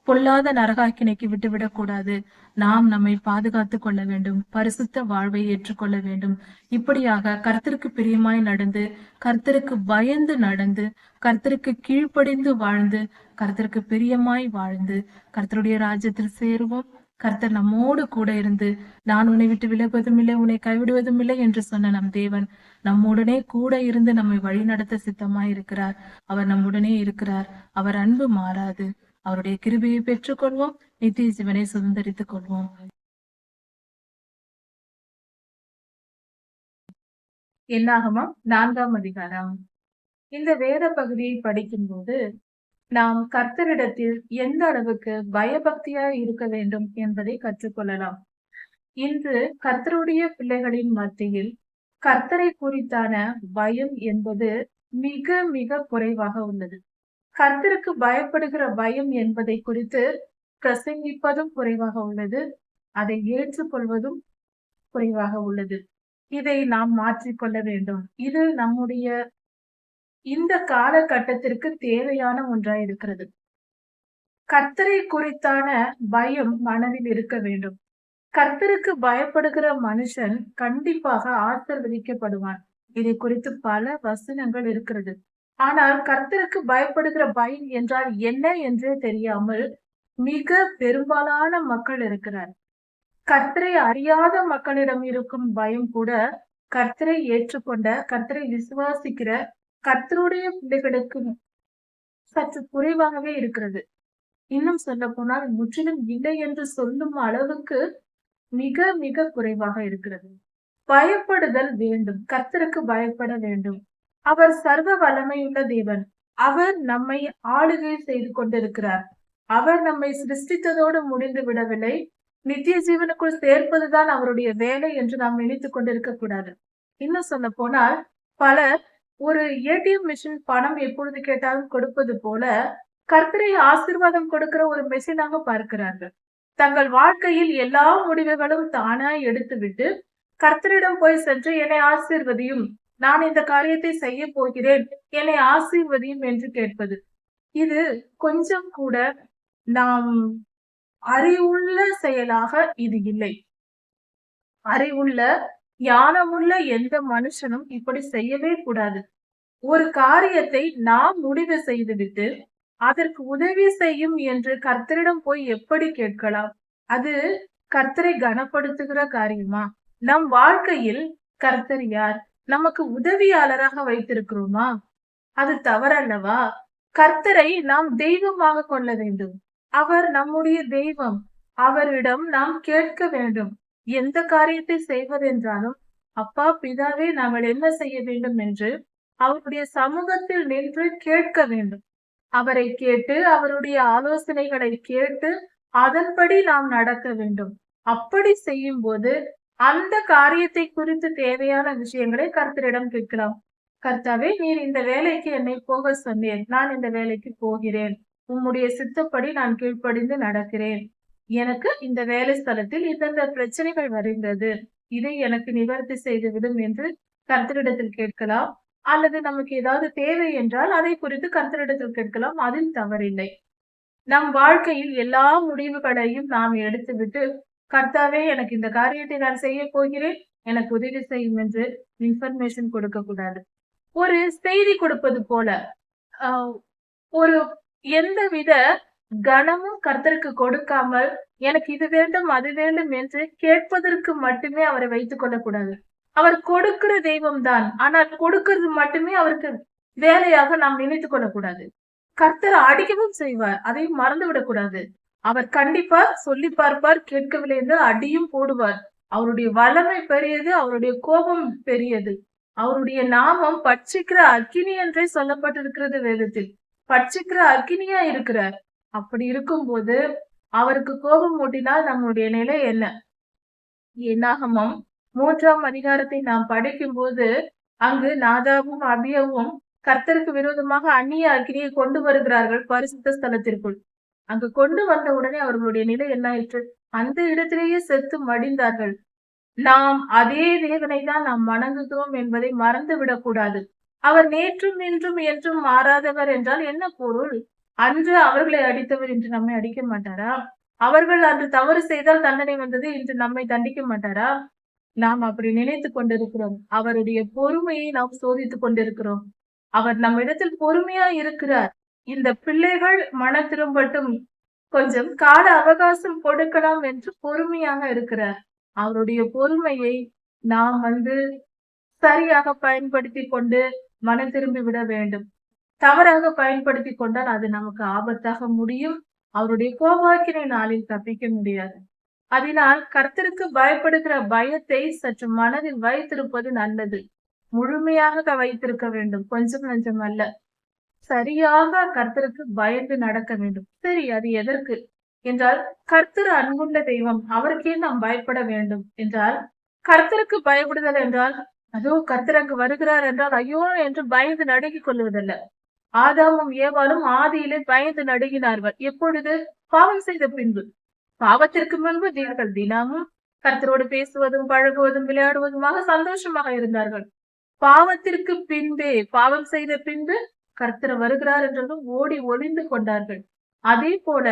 பொல்லாத நரகாக்கினைக்கு விட்டுவிடக் கூடாது. நாம் நம்மை பாதுகாத்து கொள்ள வேண்டும், பரிசுத்த வாழ்வை ஏற்றுக்கொள்ள வேண்டும். இப்படியாக கர்த்தருக்கு பிரியமாய் நடந்து, கர்த்தருக்கு பயந்து நடந்து, கர்த்தருக்கு கீழ்ப்படிந்து வாழ்ந்து, கர்த்தருக்கு பிரியமாய் வாழ்ந்து கர்த்தருடைய ராஜ்யத்தில் சேருவோம். கர்த்தர் நம்மோடு கூட இருந்து நான் உன்னை விட்டு விலகுவதும் இல்லை, உன்னை கைவிடுவதும் இல்லை என்று சொன்ன நம் தேவன் நம்முடனே கூட இருந்து நம்மை வழி நடத்த சித்தமாய் இருக்கிறார். அவர் நம்முடனே இருக்கிறார். அவர் அன்பு மாறாது. அவருடைய கிருபையை பெற்றுக்கொள்வோம், நித்திய ஜீவனை சுதந்திரித்துக் கொள்வோம். என்னாகமம் 4ஆம் அதிகாரம். இந்த வேத பகுதியை படிக்கும்போது நாம் கர்த்தரிடத்தில் எந்த அளவுக்கு பயபக்தியா இருக்க வேண்டும் என்பதை கற்றுக்கொள்ளலாம். இன்று கர்த்தருடைய பிள்ளைகளின் மத்தியில் கர்த்தரை குறித்தான பயம் என்பது மிக மிக குறைவாக உள்ளது. கர்த்தருக்கு பயப்படுகிற பயம் என்பதை குறித்து பிரசங்கிப்பதும் குறைவாக உள்ளது. அதை ஏற்றுக்கொள்வதும் குறைவாக உள்ளது. இதை நாம் மாற்றிக்கொள்ள வேண்டும். இது நம்முடைய இந்த காலகட்டத்திற்கு தேவையான ஒன்றாய் இருக்கிறது. கர்த்தரை குறித்தான பயம் மனதில் இருக்க வேண்டும். கர்த்தருக்கு பயப்படுகிற மனுஷன் கண்டிப்பாக ஆசீர்வதிக்கப்படுவான். இதை குறித்து பல வசனங்கள் இருக்கிறது. ஆனால் கர்த்தருக்கு பயப்படுகிற பயம் என்றால் என்ன என்றே தெரியாமல் மிக பெரும்பாலான மக்கள் இருக்கிறார். கர்த்தரை அறியாத மக்களிடம் இருக்கும் பயம் கூட கர்த்தரை ஏற்றுக்கொண்ட, கர்த்தரை விசுவாசிக்கிற கர்த்தருடைய பிள்ளைகளுக்கு சற்று குறைவாகவே இருக்கிறது. இன்னும் சொல்ல போனால் முற்றிலும் இல்லை என்று சொல்லும் அளவுக்கு மிக மிக குறைவாக இருக்கிறது. பயப்படுதல் வேண்டும். கர்த்தருக்கு பயப்பட வேண்டும். அவர் சர்வ வல்லமையுள்ள தேவன். அவர் நம்மை ஆளுகை செய்து கொண்டிருக்கிறார். அவர் நம்மை சிருஷ்டித்ததோடு முடிந்து விடவில்லை. நித்திய ஜீவனுக்குள் சேர்ப்பதுதான் அவருடைய வேலை என்று நாம் நினைத்துக் கொண்டிருக்க கூடாது. இன்னும் சொல்ல போனால் பலர் ஒரு ஏடிஎம் மிஷின் பணம் எப்பொழுது கேட்டாலும் கொடுப்பது போல கர்த்தரை ஆசீர்வாதம் கொடுக்கிற ஒரு மெஷினாக பார்க்கிறார்கள். தங்கள் வாழ்க்கையில் எல்லா முடிவுகளும் தானா எடுத்துவிட்டு கர்த்தரிடம் போய் சென்று என்னை ஆசீர்வதியும், நான் இந்த காரியத்தை செய்ய போகிறேன், என்னை ஆசீர்வதியும் என்று கேட்பது. இது கொஞ்சம் கூட நாம் அறிவுள்ள செயலாக இது இல்லை. அறிவுள்ள ஞானமுள்ள எந்த மனுஷனும் இப்படி செய்யவே கூடாது. ஒரு காரியத்தை நாம் முடிவு செய்துவிட்டு அதற்கு உதவி செய்யும் என்று கர்த்தரிடம் போய் எப்படி கேட்கலாம்? அது கர்த்தரை கனப்படுத்துகிற காரியமா? நம் வாழ்க்கையில் கர்த்தர் யார்? நமக்கு உதவியாளராக வைத்திருக்கிறோமா? அது தவறல்லவா? கர்த்தரை நாம் தெய்வமாக கொள்ள வேண்டும். அவர் நம்முடைய தெய்வம். அவரிடம் நாம் கேட்க வேண்டும். எந்த காரியத்தை செய்வதென்றாலும் அப்பா பிதாவே நாங்கள் என்ன செய்ய வேண்டும் என்று அவருடைய சமூகத்தில் நின்று கேட்க வேண்டும். அவரை கேட்டு அவருடைய ஆலோசனைகளை கேட்டு அதன்படி நாம் நடக்க வேண்டும். அப்படி செய்யும் போது அந்த காரியத்தை குறித்து தேவையான விஷயங்களை கர்த்தரிடம் கேட்கலாம். கர்த்தாவே, நீர் இந்த வேலைக்கு என்னை போக சொன்னீர், நான் இந்த வேலைக்கு போகிறேன். உம்முடைய சித்தப்படி நான் கீழ்ப்படிந்து நடக்கிறேன். எனக்கு இந்த வேலை ஸ்தலத்தில் இந்தந்த பிரச்சனைகள் வருகிறது, இதை எனக்கு நிவர்த்தி செய்துவிடும் என்று கர்த்தரிடத்தில் கேட்கலாம். அல்லது நமக்கு ஏதாவது தேவை என்றால் அதை குறித்து கர்த்தரிடத்தில் கேட்கலாம். அதில் தவறில்லை. நம் வாழ்க்கையில் எல்லா முடிவுகளையும் நாம் எடுத்துவிட்டு கர்த்தாவே எனக்கு இந்த காரியத்தை நான் செய்ய போகிறேன், எனக்கு உதவி செய்யும் என்று இன்ஃபர்மேஷன் கொடுக்க கூடாது. ஒரு செய்தி கொடுப்பது போல ஒரு எந்தவித கனமும் கர்த்தருக்கு கொடுக்காமல் எனக்கு இது வேண்டும் அது வேண்டும் என்று கேட்பதற்கு மட்டுமே அவரை வைத்துக் கொள்ளக்கூடாது. அவர் கொடுக்கிற தெய்வம் தான். ஆனால் கொடுக்கிறது மட்டுமே அவருக்கு வேலையாக நாம் நினைத்துக் கொள்ளக்கூடாது. கர்த்தர் அடிக்கவும் செய்வார், அதையும் மறந்து விடக்கூடாது. அவர் கண்டிப்பா சொல்லி பார்ப்பார், கேட்கவில்லை என்று அடியும் போடுவார். அவருடைய வல்லமை பெரியது, அவருடைய கோபம் பெரியது. அவருடைய நாமம் பட்சிக்கிற அக்கினி என்றே சொல்லப்பட்டிருக்கிறது வேதத்தில். பட்சிக்கிற அக்கினியா இருக்கிறார். அப்படி இருக்கும்போது அவருக்கு கோபம் மூட்டினால் நம்முடைய நிலை என்ன? என்னாகமம் 3ஆம் அதிகாரத்தை நாம் படிக்கும் போது அங்கு நாதாபும் அபியவும் கர்த்தருக்கு விரோதமாக அந்நிய அக்கினியை கொண்டு வருகிறார்கள் பரிசுத்த ஸ்தலத்திற்குள். அங்கு கொண்டு வந்த உடனே அவர்களுடைய நிலை என்ன ஆயிற்று? அந்த இடத்திலேயே செத்து மடிந்தார்கள். நாம் அதே தேவனை தான் நாம் வணங்குகிறோம் என்பதை மறந்து விடக்கூடாது. அவர் நேற்றும் இன்றும் என்றும் மாறாதவர் என்றால் என்ன பொருள்? அன்று அவர்களை அடித்தவர் இன்று நம்மை அடிக்க மாட்டாரா? அவர்கள் அன்று தவறு செய்தால் தண்டனை வந்தது, இன்று நம்மை தண்டிக்க மாட்டாரா? நாம் அப்படி நினைத்துக் கொண்டிருக்கிறோம். அவருடைய பொறுமையை நாம் சோதித்துக் கொண்டிருக்கிறோம். அவர் நம்மிடத்தில் பொறுமையா இருக்கிறார். இந்த பிள்ளைகள் மன திரும்பட்டும், கொஞ்சம் கால அவகாசம் கொடுக்கலாம் என்று பொறுமையாக இருக்கிறார். அவருடைய பொறுமையை நாம் சரியாக பயன்படுத்தி கொண்டு மன திரும்பி விட வேண்டும். தவறாக பயன்படுத்தி கொண்டால் அது நமக்கு ஆபத்தாக முடியும். அவருடைய கோபாக்கினை நாளில் தப்பிக்க முடியாது. அதனால் கர்த்தருக்கு பயப்படுகிற பயத்தை சற்று மனதில் வைத்திருப்பது நல்லது. முழுமையாக வைத்திருக்க வேண்டும், கொஞ்சம் நஞ்சம் அல்ல. சரியாக கர்த்தருக்கு பயந்து நடக்க வேண்டும். சரி, அது எதற்கு என்றால், கர்த்தர் அன்புள்ள தெய்வம், அவருக்கே நாம் பயப்பட வேண்டும் என்றால், கர்த்தருக்கு பயப்படுதல் என்றால், அதோ கர்த்தர் அங்கு வருகிறார் என்றால் ஐயோ என்று பயந்து நடுங்கிக் கொள்வதல்ல. ஆதாமும் ஏவாளும் ஆதியிலே பயந்து நடுங்கினார்கள். எப்பொழுது? பாவம் செய்த பின்பு. பாவத்திற்கு முன்பு நீங்கள் தினமும் கர்த்தரோடு பேசுவதும் பழகுவதும் விளையாடுவதுமாக சந்தோஷமாக இருந்தார்கள். பாவத்திற்கு பின்பே, பாவம் செய்த பின்பு கர்த்தர் வருகிறார் என்றதும் ஓடி ஒளிந்து கொண்டார்கள். அதே போல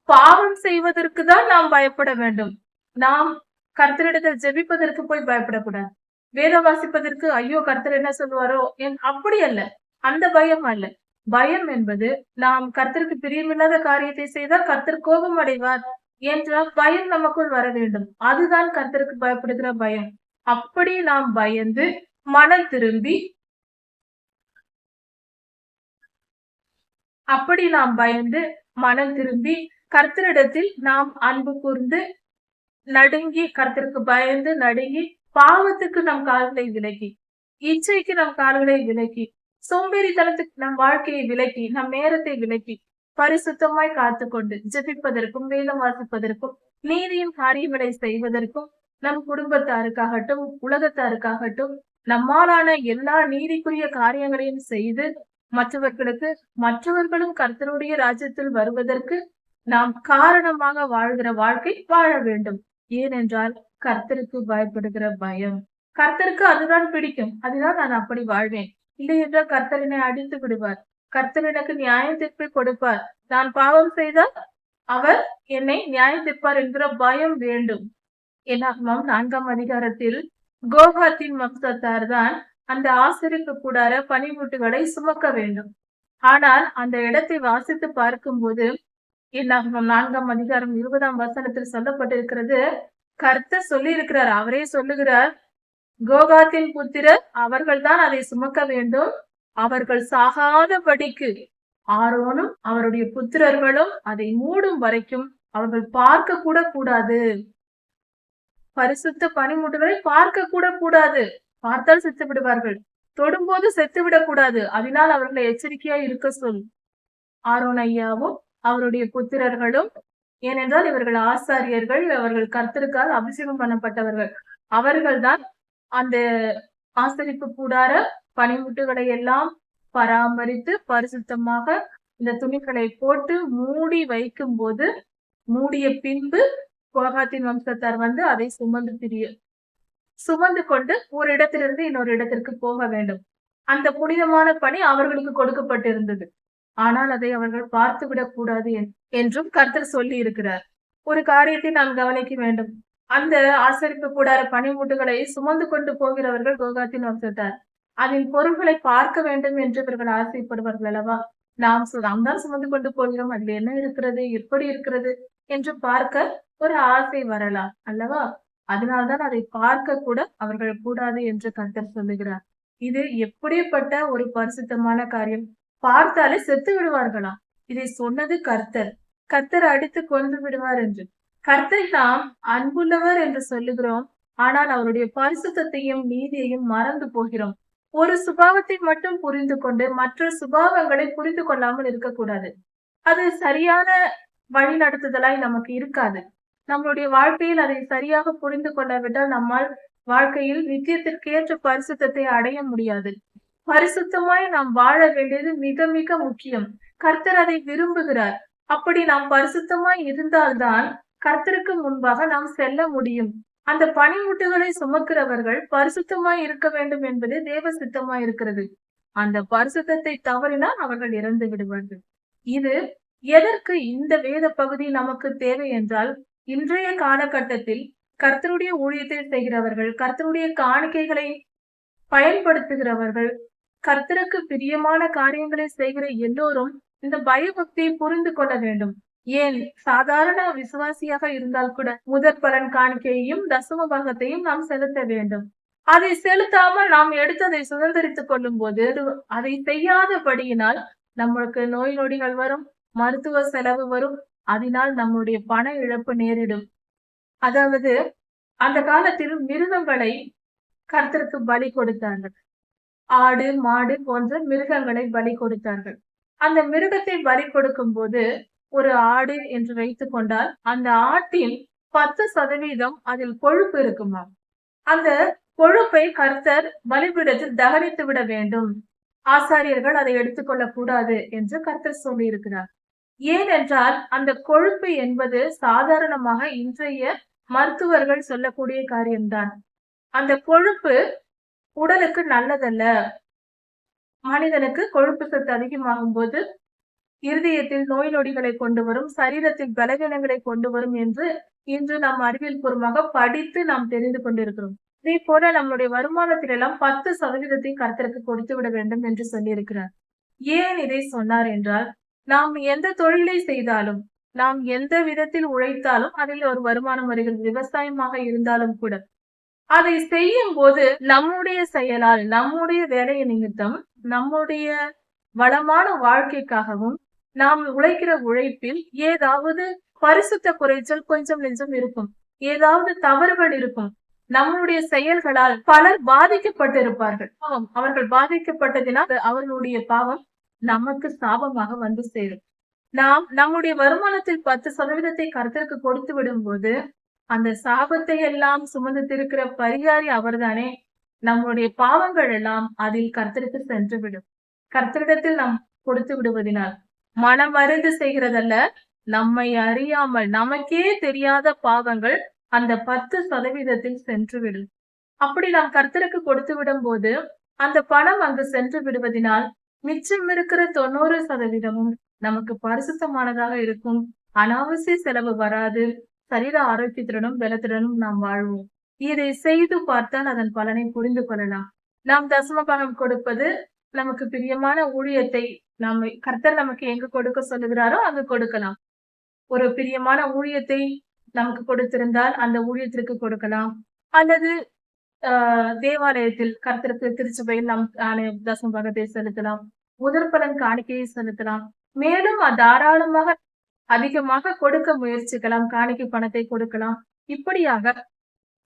பாவம் செய்வதற்கு தான் நாம் பயப்பட வேண்டும். நாம் கர்த்தரிடத்தில் ஜெபிப்பதற்கு போய் பயப்படக்கூடாது. வேதம் வாசிப்பதற்கு ஐயோ கர்த்தர் என்ன சொல்லுவாரோ அப்படி அல்ல. அந்த பயம் அல்ல. பயம் என்பது நாம் கர்த்தருக்கு பிரியமில்லாத காரியத்தை செய்தால் கர்த்தர் கோபம் அடைவார் என்ற பயம் நமக்குள் வர வேண்டும். அதுதான் கர்த்தருக்கு பயப்படுகிற பயம். அப்படி நாம் பயந்து மனம் திரும்பி அப்படி நாம் பயந்து மனம் திரும்பி கர்த்தரிடத்தில் நாம் அன்பு கூர்ந்து நடுங்கி, கர்த்தருக்கு பயந்து நடுங்கி, பாவத்துக்கு நம் கால்களை விலக்கி, இச்சைக்கு நம் கால்களை விலக்கி, சோம்பேறித்தனத்துக்கு நம் வாழ்க்கையை விலக்கி, நம் நேரத்தை விலக்கி, பரிசுத்தமாய் காத்துக்கொண்டு ஜெபிப்பதற்கும் வேதம் வாசிப்பதற்கும் நீதியின் காரியங்களை செய்வதற்கும் நம் குடும்பத்தாருக்காகட்டும் உலகத்தாருக்காகட்டும் நம்மாலான எல்லா நீதிக்குரிய காரியங்களையும் செய்து மற்றவர்களும் கர்த்தருடைய ராஜ்யத்தில் வருவதற்கு நாம் காரணமாக வாழ்கிற வாழ்க்கை வாழ வேண்டும். ஏனென்றால் கர்த்தருக்கு பயப்படுகிற பயம், கர்த்தருக்கு அதுதான் பிடிக்கும். அதுதான் நான் அப்படி வாழ்வேன். இல்லை என்றால் கர்த்தர் என்னை அடித்து விடுவார். கர்த்தர் எனக்கு நியாய தீர்ப்பை கொடுப்பார். நான் பாவம் செய்தால் அவர் என்னை நியாய தீர்ப்பார் என்கிற பயம் வேண்டும். என்னாகமம் 4ஆம் அதிகாரத்தில் கோகாத்தின் வம்சத்தார் தான் அந்த ஆசரிப்பு கூடார பனிமுட்டுகளை சுமக்க வேண்டும். ஆனால் அந்த இடத்தை வாசித்து பார்க்கும்போது என்னாகமம் 4ஆம் அதிகாரம் 20ஆம் வசனத்தில் சொல்லப்பட்டிருக்கிறது. கர்த்தர் சொல்லி இருக்கிறார், அவரே சொல்லுகிறார், கோகாத்தின் புத்திரர் அவர்கள் தான் அதை சுமக்க வேண்டும். அவர்கள் சாகாதபடிக்கு ஆரோனும் அவருடைய புத்திரர்களும் அதை மூடும் வரைக்கும் அவர்கள் பார்க்க கூட கூடாது. பரிசுத்த பனிமுட்டுகளை பார்க்க கூட கூடாது. பார்த்தால் செத்து விடுவார்கள். தொடும்போது செத்து விடக்கூடாது. அதனால் அவர்களை எச்சரிக்கையா இருக்க சொல். ஆரோன் ஐயாவும் அவருடைய புத்திரர்களும், ஏனென்றால் இவர்கள் ஆசாரியர்கள், அவர்கள் கர்த்தருக்கால் அபிஷேகம் பண்ணப்பட்டவர்கள். அவர்கள்தான் அந்த ஆசரிப்பு கூடார பனிமுட்டுகளை எல்லாம் பராமரித்து பரிசுத்தமாக இந்த துணிகளை போட்டு மூடி வைக்கும் போது, மூடிய பின்பு கோகாத்தின் வம்சத்தார் வந்து அதை சுமந்து கொண்டு ஒரு இடத்திலிருந்து இன்னொரு இடத்திற்கு போக வேண்டும். அந்த புனிதமான பணி அவர்களுக்கு கொடுக்கப்பட்டிருந்தது. ஆனால் அதை அவர்கள் பார்த்து விடக் கூடாது என்றும் கர்த்தர் சொல்லி இருக்கிறார். ஒரு காரியத்தை நாம் கவனிக்க வேண்டும். அந்த ஆசரிப்பு கூடார பனிமூட்டுகளை சுமந்து கொண்டு போகிறவர்கள் கோகாத்தின் வம்சத்தார். அதன் பொருள்களை பார்க்க வேண்டும் என்று இவர்கள் ஆசைப்படுவார்கள் அல்லவா? நாம் தான் சுமந்து கொண்டு போகிறோம், அதில் என்ன இருக்கிறது, எப்படி இருக்கிறது என்று பார்க்க ஒரு ஆசை வரலாம் அல்லவா? அதனால்தான் அதை பார்க்க கூட அவர்கள் கூடாது என்று கர்த்தர் சொல்லுகிறார். இது எப்படிப்பட்ட ஒரு பரிசுத்தமான காரியம்! பார்த்தாலே செத்து விடுவார்களாம். இதை சொன்னது கர்த்தர். கர்த்தர் அடித்து கொன்று விடுவார் என்று. கர்த்தரை நாம் அன்புள்ளவர் என்று சொல்லுகிறோம். ஆனால் அவருடைய பரிசுத்தத்தையும் நீதியையும் மறந்து போகிறோம். ஒரு சுபாவத்தை மட்டும் புரிந்து கொண்டு மற்ற சுபாவங்களை புரிந்து கொள்ளாமல் இருக்கக்கூடாது. அது சரியான வழி நடத்துதலாய் நமக்கு இருக்காது. நம்மளுடைய வாழ்க்கையில் அதை சரியாக புரிந்து கொள்ளாவிட்டால் நம்மால் வாழ்க்கையில் நித்தியத்திற்கேற்ற பரிசுத்தத்தை அடைய முடியாது. பரிசுத்தமாய் நாம் வாழ வேண்டியது மிக மிக முக்கியம். கர்த்தர் அதை விரும்புகிறார். அப்படி நாம் பரிசுத்தமாய் இருந்தால்தான் கர்த்தருக்கு முன்பாக நாம் செல்ல முடியும். அந்த பனிமுட்டுகளை சுமக்கிறவர்கள் பரிசுத்தமாய் இருக்க வேண்டும் என்பது தேவ சித்தமாய் இருக்கிறது. அந்த பரிசுத்தத்தை தவறினால் அவர்கள் இறந்து விடுவார்கள். இது எதற்கு இந்த வேத பகுதி நமக்கு தேவை என்றால், இன்றைய காலகட்டத்தில் கர்த்தருடைய ஊழியத்தை செய்கிறவர்கள், கர்த்தருடைய காணிக்கைகளை பயன்படுத்துகிறவர்கள், கர்த்தருக்கு பிரியமான காரியங்களை செய்கிற எல்லோரும் இந்த பயபக்தியை புரிந்து கொள்ள வேண்டும். ஏன் சாதாரண விசுவாசியாக இருந்தால் கூட முதற் பலன் காணிக்கையையும் தசம பாகத்தையும் நாம் செலுத்த வேண்டும். அதை செலுத்தாமல் நாம் எடுத்து அதை சுதந்திரித்துக் கொள்ளும் போது அதை செய்யாதபடியினால் நம்மளுக்கு நோய் நொடிகள் வரும், மருத்துவ செலவு வரும். அதனால் நம்முடைய பண இழப்பு நேரிடும். அதாவது அந்த காலத்தில் மிருகங்களை கர்த்தருக்கு பலி கொடுத்தார்கள். ஆடு, மாடு போன்ற மிருகங்களை பலி கொடுத்தார்கள். அந்த மிருகத்தை பலி கொடுக்கும் போது ஒரு ஆடு என்று வைத்துக் கொண்டால் அந்த ஆட்டின் 10% அதில் கொழுப்பு இருக்குமாம். அந்த கொழுப்பை கர்த்தர் பலிபீடத்தில் தகனித்து விட வேண்டும். ஆசாரியர்கள் அதை எடுத்துக்கொள்ளக் கூடாது என்று கர்த்தர் சொல்லி இருக்கிறார். ஏனென்றால் அந்த கொழுப்பு என்பது சாதாரணமாக இன்றைய மருத்துவர்கள் சொல்லக்கூடிய காரியம்தான். அந்த கொழுப்பு உடலுக்கு நல்லதல்ல. மனிதனுக்கு கொழுப்பு சத்து அதிகமாகும் போது இருதயத்தில் நோய் நொடிகளை கொண்டு வரும், சரீரத்தில் பலவீனங்களை கொண்டு வரும் என்று இன்று நாம் அறிவியல் பூர்வமாக படித்து நாம் தெரிந்து கொண்டிருக்கிறோம். இதே போல நம்முடைய வருமானத்திலெல்லாம் 10% கர்த்தருக்கு கொடுத்து விட வேண்டும் என்று சொல்லியிருக்கிறார். ஏன் இதை சொன்னார் என்றால், நாம் எந்த தொழிலை செய்தாலும், நாம் எந்த விதத்தில் உழைத்தாலும் அதில் ஒரு வருமானம் வருகிறது. விவசாயமாக இருந்தாலும் கூட அதை செய்யும் போது நம்முடைய செயலால், நம்முடைய வேலை நிமித்தம், நம்முடைய வளமான வாழ்க்கைக்காகவும் நாம் உழைக்கிற உழைப்பில் ஏதாவது பரிசுத்த குறைச்சல் கொஞ்சம் நெஞ்சம் இருக்கும். ஏதாவது தவறுகள் இருக்கும். நம்முடைய செயல்களால் பலர் பாதிக்கப்பட்டிருப்பார்கள். அவர்கள் பாதிக்கப்பட்டதினால் அவர்களுடைய பாவம் நமக்கு சாபமாக வந்து சேரும். நாம் நம்முடைய வருமானத்தில் 10% கர்த்தருக்கு கொடுத்து விடும் போது அந்த சாபத்தை எல்லாம் சுமந்து திருக்கிற பரிகாரி அவர்தானே. நம்முடைய பாவங்கள் எல்லாம் அதில் கர்த்தருக்கு சென்று விடும். கர்த்தரிடத்தில் நாம் கொடுத்து விடுவதனால் மனம் அறிந்து செய்கிறதல்ல, நம்மை அறியாமல் நமக்கே தெரியாத பாவங்கள் அந்த 10% சென்றுவிடும். அப்படி நாம் கர்த்தருக்கு கொடுத்து விடும் போது அந்த பணம் அங்கு சென்று விடுவதனால் மிச்சம் இருக்கிற 90% நமக்கு பரிசுத்தமானதாக இருக்கும். அனாவசிய செலவு வராது. சரீர ஆரோக்கியத்துடனும் பலத்துடனும் நாம் வாழ்வோம். இதை செய்து பார்த்தால் அதன் பலனை புரிந்து கொள்ளலாம். நாம் தசமபாகம் கொடுப்பது நமக்கு பிரியமான ஊழியத்தை கர்த்தர் நமக்கு எங்கு கொடுக்க சொல்லுகிறாரோ அங்கு கொடுக்கலாம். ஒரு பிரியமான ஊழியத்தை நமக்கு கொடுத்திருந்தால் அந்த ஊழியத்திற்கு கொடுக்கலாம். அல்லது தேவாலயத்தில் கர்த்தருக்கு திருச்சபையில் நாம் தசமபாகத்தை செலுத்தலாம். முதற்பலன் காணிக்கையை செலுத்தலாம். மேலும் தாராளமாக அதிகமாக கொடுக்க முயற்சிக்கலாம். காணிக்கை பணத்தை கொடுக்கலாம். இப்படியாக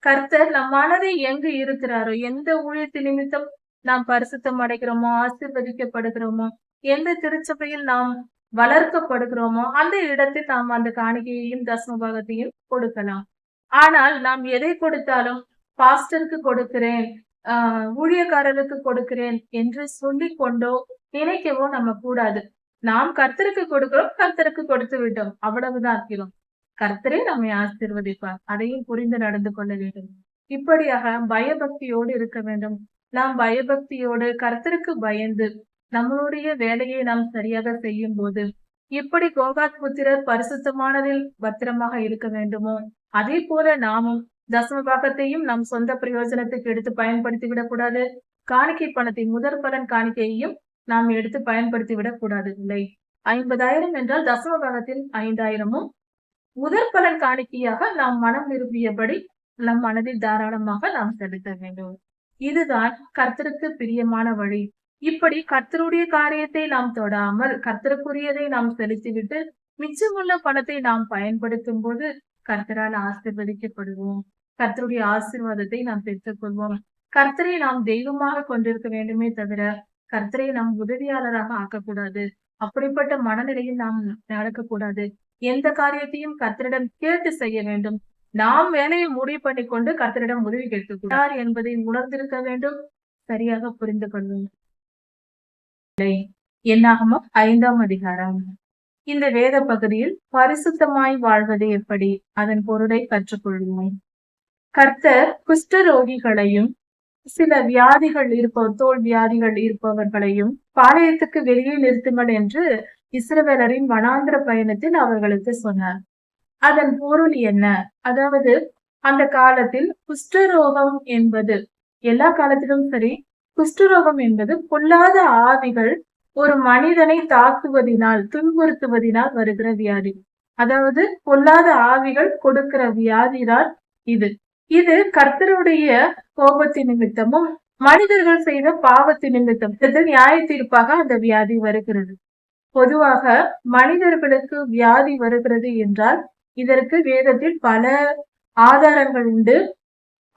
கர்த்தர் நம் மனதை எங்கு இருக்கிறாரோ, எந்த ஊழியத்தின் நிமித்தம் நாம் பரிசுத்தம் அடைகிறோமோ, ஆசீர்வதிக்கப்படுகிறோமோ, எந்த திருச்சபையில் நாம் வளர்க்கப்படுகிறோமோ அந்த இடத்தில் நாம் அந்த காணிக்கையையும் தசமபாகத்தையும் கொடுக்கலாம். ஆனால் நாம் எதை கொடுத்தாலும் பாஸ்டருக்கு கொடுக்கிறேன், ஊழியக்காரருக்கு கொடுக்கிறேன் என்று சொல்லிக் கொண்டோ நினைக்கவோ நம்ம கூடாது. நாம் கர்த்தருக்கு கொடுக்கிறோம், கர்த்தருக்கு கொடுத்து விட்டோம், அவ்வளவுதான் இருக்கிறோம். கர்த்தரே நம்மை ஆசீர்வதிப்பார். அதையும் புரிந்து நடந்து கொள்ள வேண்டும். இப்படியாக பயபக்தியோடு இருக்க வேண்டும். நாம் பயபக்தியோடு கர்த்தருக்கு பயந்து நம்மளுடைய வேலையை நாம் சரியாக செய்யும் போது எப்படி கோகாத் புத்திரர் பரிசுத்தமானதில் பத்திரமாக இருக்க வேண்டுமோ அதே போல நாமும் தசமபாகத்தையும் நம் சொந்த பிரயோஜனத்துக்கு எடுத்து பயன்படுத்தி விடக்கூடாது. காணிக்கை பணத்தை முதற் பலன் காணிக்கையையும் நாம் எடுத்து பயன்படுத்தி விடக் கூடாது. இல்லை, 50,000 என்றால் தசமபாகத்தில் 5,000-மும் முதற் பலன் காணிக்கையாக நாம் மனம் விரும்பியபடி நம் மனதில் தாராளமாக நாம் செலுத்த வேண்டும். இதுதான் கர்த்தருக்கு பிரியமான வழி. இப்படி கர்த்தருடைய காரியத்தை நாம் தொடாமல் கர்த்தருக்குரியதை நாம் செலுத்திவிட்டு மிச்சமுள்ள பணத்தை நாம் பயன்படுத்தும் போது கர்த்தரால் ஆசீர்வதிக்கப்படுவோம். கர்த்தருடைய ஆசீர்வாதத்தை நாம் பெற்றுக் கொள்வோம். கர்த்தரை நாம் தெய்வமாக கொண்டிருக்க வேண்டுமே தவிர கர்த்தரை நாம் உதவியாளராக ஆக்கக்கூடாது. அப்படிப்பட்ட மனநிலையில் நாம் நடக்கக்கூடாது. எந்த காரியத்தையும் கர்த்தரிடம் கேட்டு செய்ய வேண்டும். நாம் வேலையை முடிவு பண்ணி கொண்டு கர்த்தரிடம் உதவி கேட்கக்கூடாது என்பதை உணர்ந்திருக்க வேண்டும். சரியாக புரிந்து கொள்வோம். என்னாகமம் 5ஆம் அதிகாரம். இந்த வேத பகுதியில் பரிசுத்தமாய் வாழ்வது எப்படி, அதன் பொருளை கற்றுக்கொள்வோம். கர்த்தர் குஷ்டரோகிகளையும் சில வியாதிகள் தோல் வியாதிகள் இருப்பவர்களையும் பாளையத்துக்கு வெளியே நிறுத்துங்கள் என்று இஸ்ரவேலரின் வனாந்திர பயணத்தில் அவர்களுக்கு சொன்னார். அதன் பொருள் என்ன? அதாவது அந்த காலத்தில் குஷ்டரோகம் என்பது எல்லா காலத்திலும் சரி, குஷ்டரோகம் என்பது பொல்லாத ஆவிகள் ஒரு மனிதனை தாக்குவதினால் துன்புறுத்துவதினால் வருகிற வியாதி. அதாவது பொல்லாத ஆவிகள் கொடுக்கிற வியாதிதான் இது. இது கர்த்தருடைய கோபத்தின் நிமித்தமும் மனிதர்கள் செய்த பாவத்தின் நிமித்தம் நியாய தீர்ப்பாக அந்த வியாதி வருகிறது. பொதுவாக மனிதர்களுக்கு வியாதி வருகிறது என்றால் இதற்கு வேதத்தில் பல ஆதாரங்கள் உண்டு.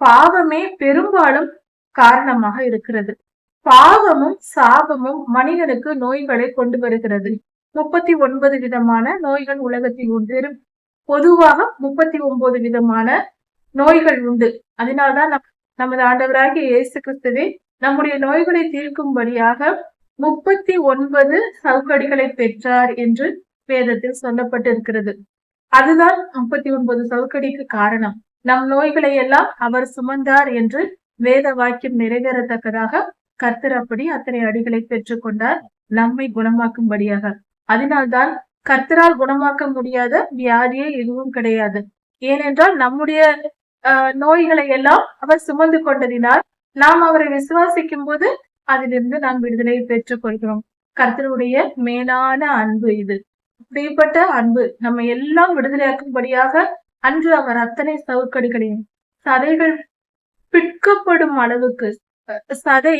பாவமே பெரும்பாலும் காரணமாக இருக்கிறது. பாவமும் சாபமும் மனிதனுக்கு நோய்களை கொண்டு வருகிறது. 39 விதமான நோய்கள் உலகத்தில் உண்டு. பொதுவாக 39 விதமான நோய்கள் உண்டு. அதனால்தான் நமது ஆண்டவராகிய இயேசு கிறிஸ்துவே நம்முடைய நோய்களை தீர்க்கும்படியாக 39 சவுக்கடிகளை பெற்றார் என்று வேதத்தில் சொல்லப்பட்டிருக்கிறது. அதுதான் 39 சவுக்கடிக்கு காரணம். நம் நோய்களை எல்லாம் அவர் சுமந்தார் என்று வேத வாக்கியம் நிறைவேறத்தக்கதாக கர்த்தர் அப்படி அத்தனை அடிகளை பெற்றுக் கொண்டார் நம்மை குணமாக்கும்படியாக. அதனால்தான் கர்த்தரால் குணமாக்க முடியாத வியாதியே எதுவும் கிடையாது. ஏனென்றால் நம்முடைய நோய்களை எல்லாம் அவர் சுமந்து கொண்டதினால் நாம் அவரை விசுவாசிக்கும் போது அதிலிருந்து நாம் விடுதலையை பெற்றுக் கொள்கிறோம். கர்த்தருடைய மேலான அன்பு இது. அப்படிப்பட்ட அன்பு நம்ம எல்லாம் விடுதலையாக்கும்படியாக அன்று அவர் அத்தனை சவுக்கடிகளையும் சதைகள் பிற்கப்படும் அளவுக்கு சதை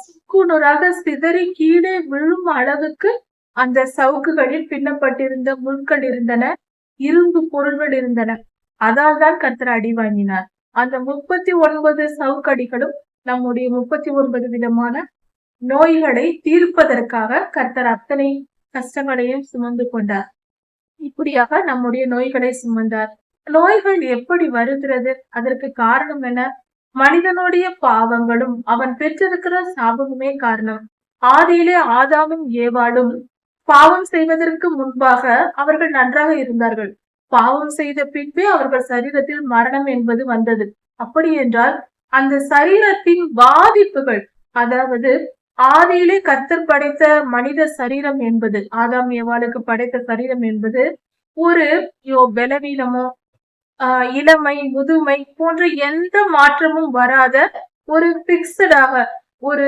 சுக்குநூறாக சிதறி கீழே விழும் அளவுக்கு அந்த சவுக்குகளில் பின்னப்பட்டிருந்த முட்கள் இருந்தன, இரும்பு பொருள்கள் இருந்தன. அதால் தான் கர்த்தர் அடி வாங்கினார். அந்த 39 சவுக்கடிகளும் நம்முடைய 39 விதமான நோய்களை தீர்ப்பதற்காக கர்த்தர் அத்தனை கஷ்டங்களையும் சுமந்து கொண்டார். இப்படியாக நம்முடைய நோய்களை சுமந்தார். நோய்கள் எப்படி வருகிறது? அதற்கு காரணம் என்ன? மனிதனுடைய பாவங்களும் அவன் பெற்றிருக்கிற சாபமுமே காரணம். ஆதியிலே ஆதாமும் ஏவாளும் பாவம் செய்வதற்கு முன்பாக அவர்கள் நன்றாக இருந்தார்கள். பாவம் செய்த பின்பே அவர்கள் சரீரத்தில் மரணம் என்பது வந்தது. அப்படி என்றால் அந்த சரீரத்தின் பாதிப்புகள், அதாவது ஆதியிலே கர்த்தர் படைத்த மனித சரீரம் என்பது, ஆதாம் ஏவாளுக்கு படைத்த சரீரம் என்பது ஒரு பலவீனமோ இளமை முதுமை போன்ற எந்த மாற்றமும் வராத ஒரு பிக்சடாக ஒரு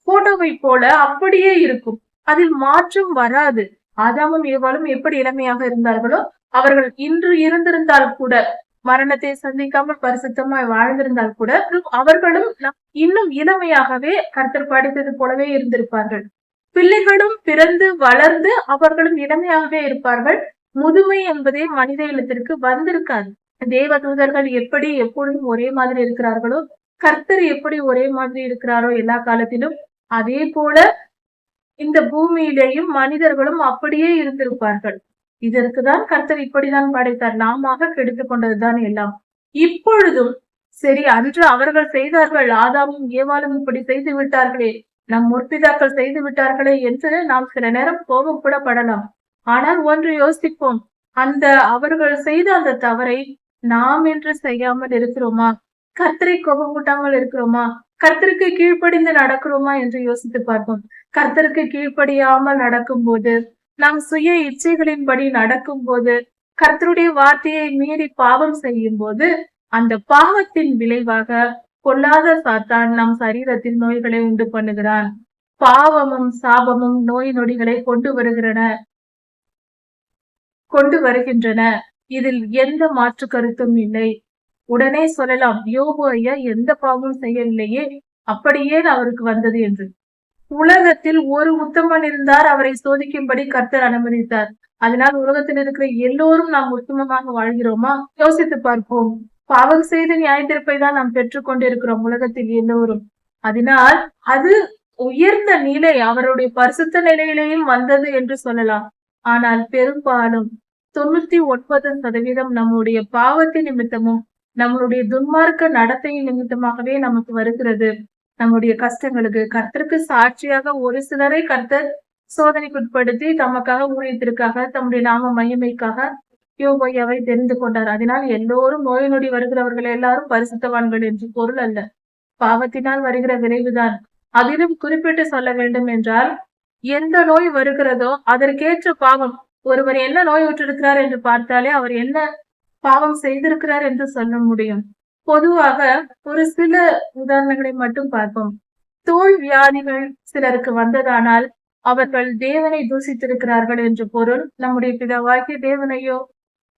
போட்டோவை போல அப்படியே இருக்கும். அதில் மாற்றம் வராது. ஆதாமும் ஏவாளும் எப்படி இளமையாக இருந்தார்களோ அவர்கள் இன்று இருந்திருந்தால் கூட, மரணத்தை சந்திக்காமல் பரிசுத்தமாய் வாழ்ந்திருந்தால் கூட, அவர்களும் இன்னும் இளமையாகவே கர்த்தர் படைத்தது போலவே இருந்திருப்பார்கள். பிள்ளைகளும் பிறந்து வளர்ந்து அவர்களும் இளமையாகவே இருப்பார்கள். முதுமை என்பதே மனித இனத்திற்கு வந்திருக்காது. தேவ தூதர்கள் எப்படி எப்பொழுதும் ஒரே மாதிரி இருக்கிறார்களோ, கர்த்தர் எப்படி ஒரே மாதிரி இருக்கிறாரோ எல்லா காலத்திலும், அதே போல இந்த பூமியிலேயும் மனிதர்களும் அப்படியே இருந்திருப்பார்கள். இதற்குதான் கர்த்தர் இப்படிதான் படைத்தார். நாம கெடுத்துக் கொண்டதுதான் எல்லாம். இப்பொழுதும் சரி, அன்று அவர்கள் செய்தார்கள், ஆதாமும் ஏவாளும் இப்படி செய்து விட்டார்களே, நம் முற்பிதாக்கள் செய்து விட்டார்களே என்று நாம் சில நேரம் கோபம் கூட படலாம். ஆனால் ஒன்று யோசிப்போம், அந்த அவர்கள் செய்த அந்த தவறை நாம் என்று செய்யாமல் இருக்கிறோமா? கர்த்தரை கோபம் கூட்டாமல் இருக்கிறோமா? கர்த்தருக்கு கீழ்ப்படிந்து நடக்கிறோமா என்று யோசித்து பார்ப்போம். கர்த்தருக்கு கீழ்ப்படியாமல் நடக்கும் போது, நாம் சுய இச்சைகளின்படி நடக்கும் போது, கர்த்தருடைய வார்த்தையை மீறி பாவம் செய்யும் போது, அந்த பாவத்தின் விளைவாக பொல்லாத சாத்தான் நம் சரீரத்தில் நோய்களை உண்டு பண்ணுகிறான். பாவமும் சாபமும் நோய் நொடிகளை கொண்டு வருகின்றன. இதில் எந்த மாற்று கருத்தும் இல்லை. உடனே சொல்லலாம், யோபு ஐயா எந்த பாவமும் செய்யவில்லையே, அப்படியே அவருக்கு வந்தது என்று. உலகத்தில் ஒரு உத்தமன் இருந்தார், அவரை சோதிக்கும்படி கர்த்தர் அனுமதித்தார். அதனால் உலகத்தில் இருக்கிற எல்லோரும் நாம் உத்தமமாக வாழ்கிறோமா? யோசித்து பார்ப்போம். பாவம் செய்து நியாயத்தீர்ப்பை தான் நாம் பெற்றுக் கொண்டிருக்கிறோம் உலகத்தில் எல்லோரும். அதனால் அது உயர்ந்த நிலை, அவருடைய பரிசுத்த நிலையிலேயும் வந்தது என்று சொல்லலாம். ஆனால் பெரும்பாலும் 99% நம்முடைய பாவத்தின் நிமித்தமும் நம்மளுடைய துன்மார்க்க நடத்தையின் நிமித்தமாகவே நமக்கு வருகிறது. நம்முடைய கஷ்டங்களுக்கு கர்த்தருக்கு சாட்சியாக ஒரு சிலரை கர்த்தர் சோதனைக்குட்படுத்தி தமக்காக ஊழியத்திற்காக தம்முடைய நாம மகிமைக்காக யோபையாவை தெரிந்து கொண்டார். அதனால் எல்லோரும் நோய் நொடி வருகிறவர்கள் எல்லாரும் பரிசுத்தவான்கள் என்று பொருள் அல்ல. பாவத்தினால் வருகிற விளைவுதான். அதிலும் குறிப்பிட்டு சொல்ல வேண்டும் என்றால், எந்த நோய் வருகிறதோ அதற்கேற்ற பாவம். ஒருவர் என்ன நோய் உற்றிருக்கிறார் என்று பார்த்தாலே அவர் என்ன பாவம் செய்திருக்கிறார் என்று சொல்ல முடியும். பொதுவாக ஒரு சில உதாரணங்களை மட்டும் பார்ப்போம். தோல் வியாதிகள் சிலருக்கு வந்ததானால் அவர்கள் தேவனை தூசித்திருக்கிறார்கள் என்று பொருள். நம்முடைய பிதாவாகிய தேவனையோ,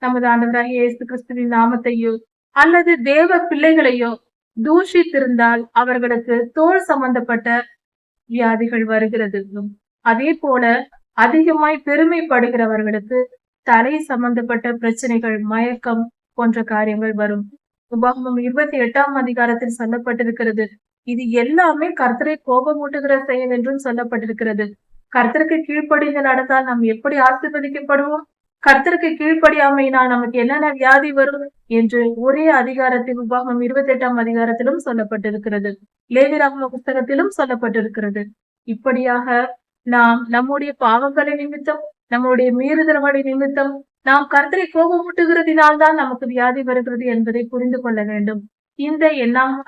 நமது ஆண்டவராகிய இயேசு கிறிஸ்துவின் நாமத்தையோ அல்லது தேவ பிள்ளைகளையோ தூஷித்திருந்தால் அவர்களுக்கு தோல் சம்பந்தப்பட்ட வியாதிகள் வருகிறது. அதே போல அதிகமாய் பெருமைப்படுகிறவர்களுக்கு தலை சம்பந்தப்பட்ட பிரச்சனைகள், மயக்கம் போன்ற காரியங்கள் வரும். உபாகமம் 28ஆம் அதிகாரத்தில் சொல்லப்பட்டிருக்கிறது, இது எல்லாமே கர்த்தரை கோபமூட்டுகிற செயல் என்றும் சொல்லப்பட்டிருக்கிறது. கர்த்தருக்கு கீழ்ப்படிந்து நடந்தால் நாம் எப்படி ஆசீர்வதிக்கப்படுவோம், கர்த்தருக்கு கீழ்ப்படியாமையினால் நமக்கு என்னென்ன வியாதி வரும் என்று ஒரே அதிகாரத்தில் உபாகமம் 28ஆம் அதிகாரத்திலும் சொல்லப்பட்டிருக்கிறது. லேவியராகம புஸ்தகத்திலும் சொல்லப்பட்டிருக்கிறது. இப்படியாக நாம் நம்முடைய பாவங்களின் நிமித்தம், நம்முடைய மீறுதல்களின் நிமித்தம் நாம் கர்த்தரை கோபமூட்டுகிறதினால் தான் நமக்கு வியாதி வருகிறது என்பதை புரிந்து கொள்ள வேண்டும். இந்த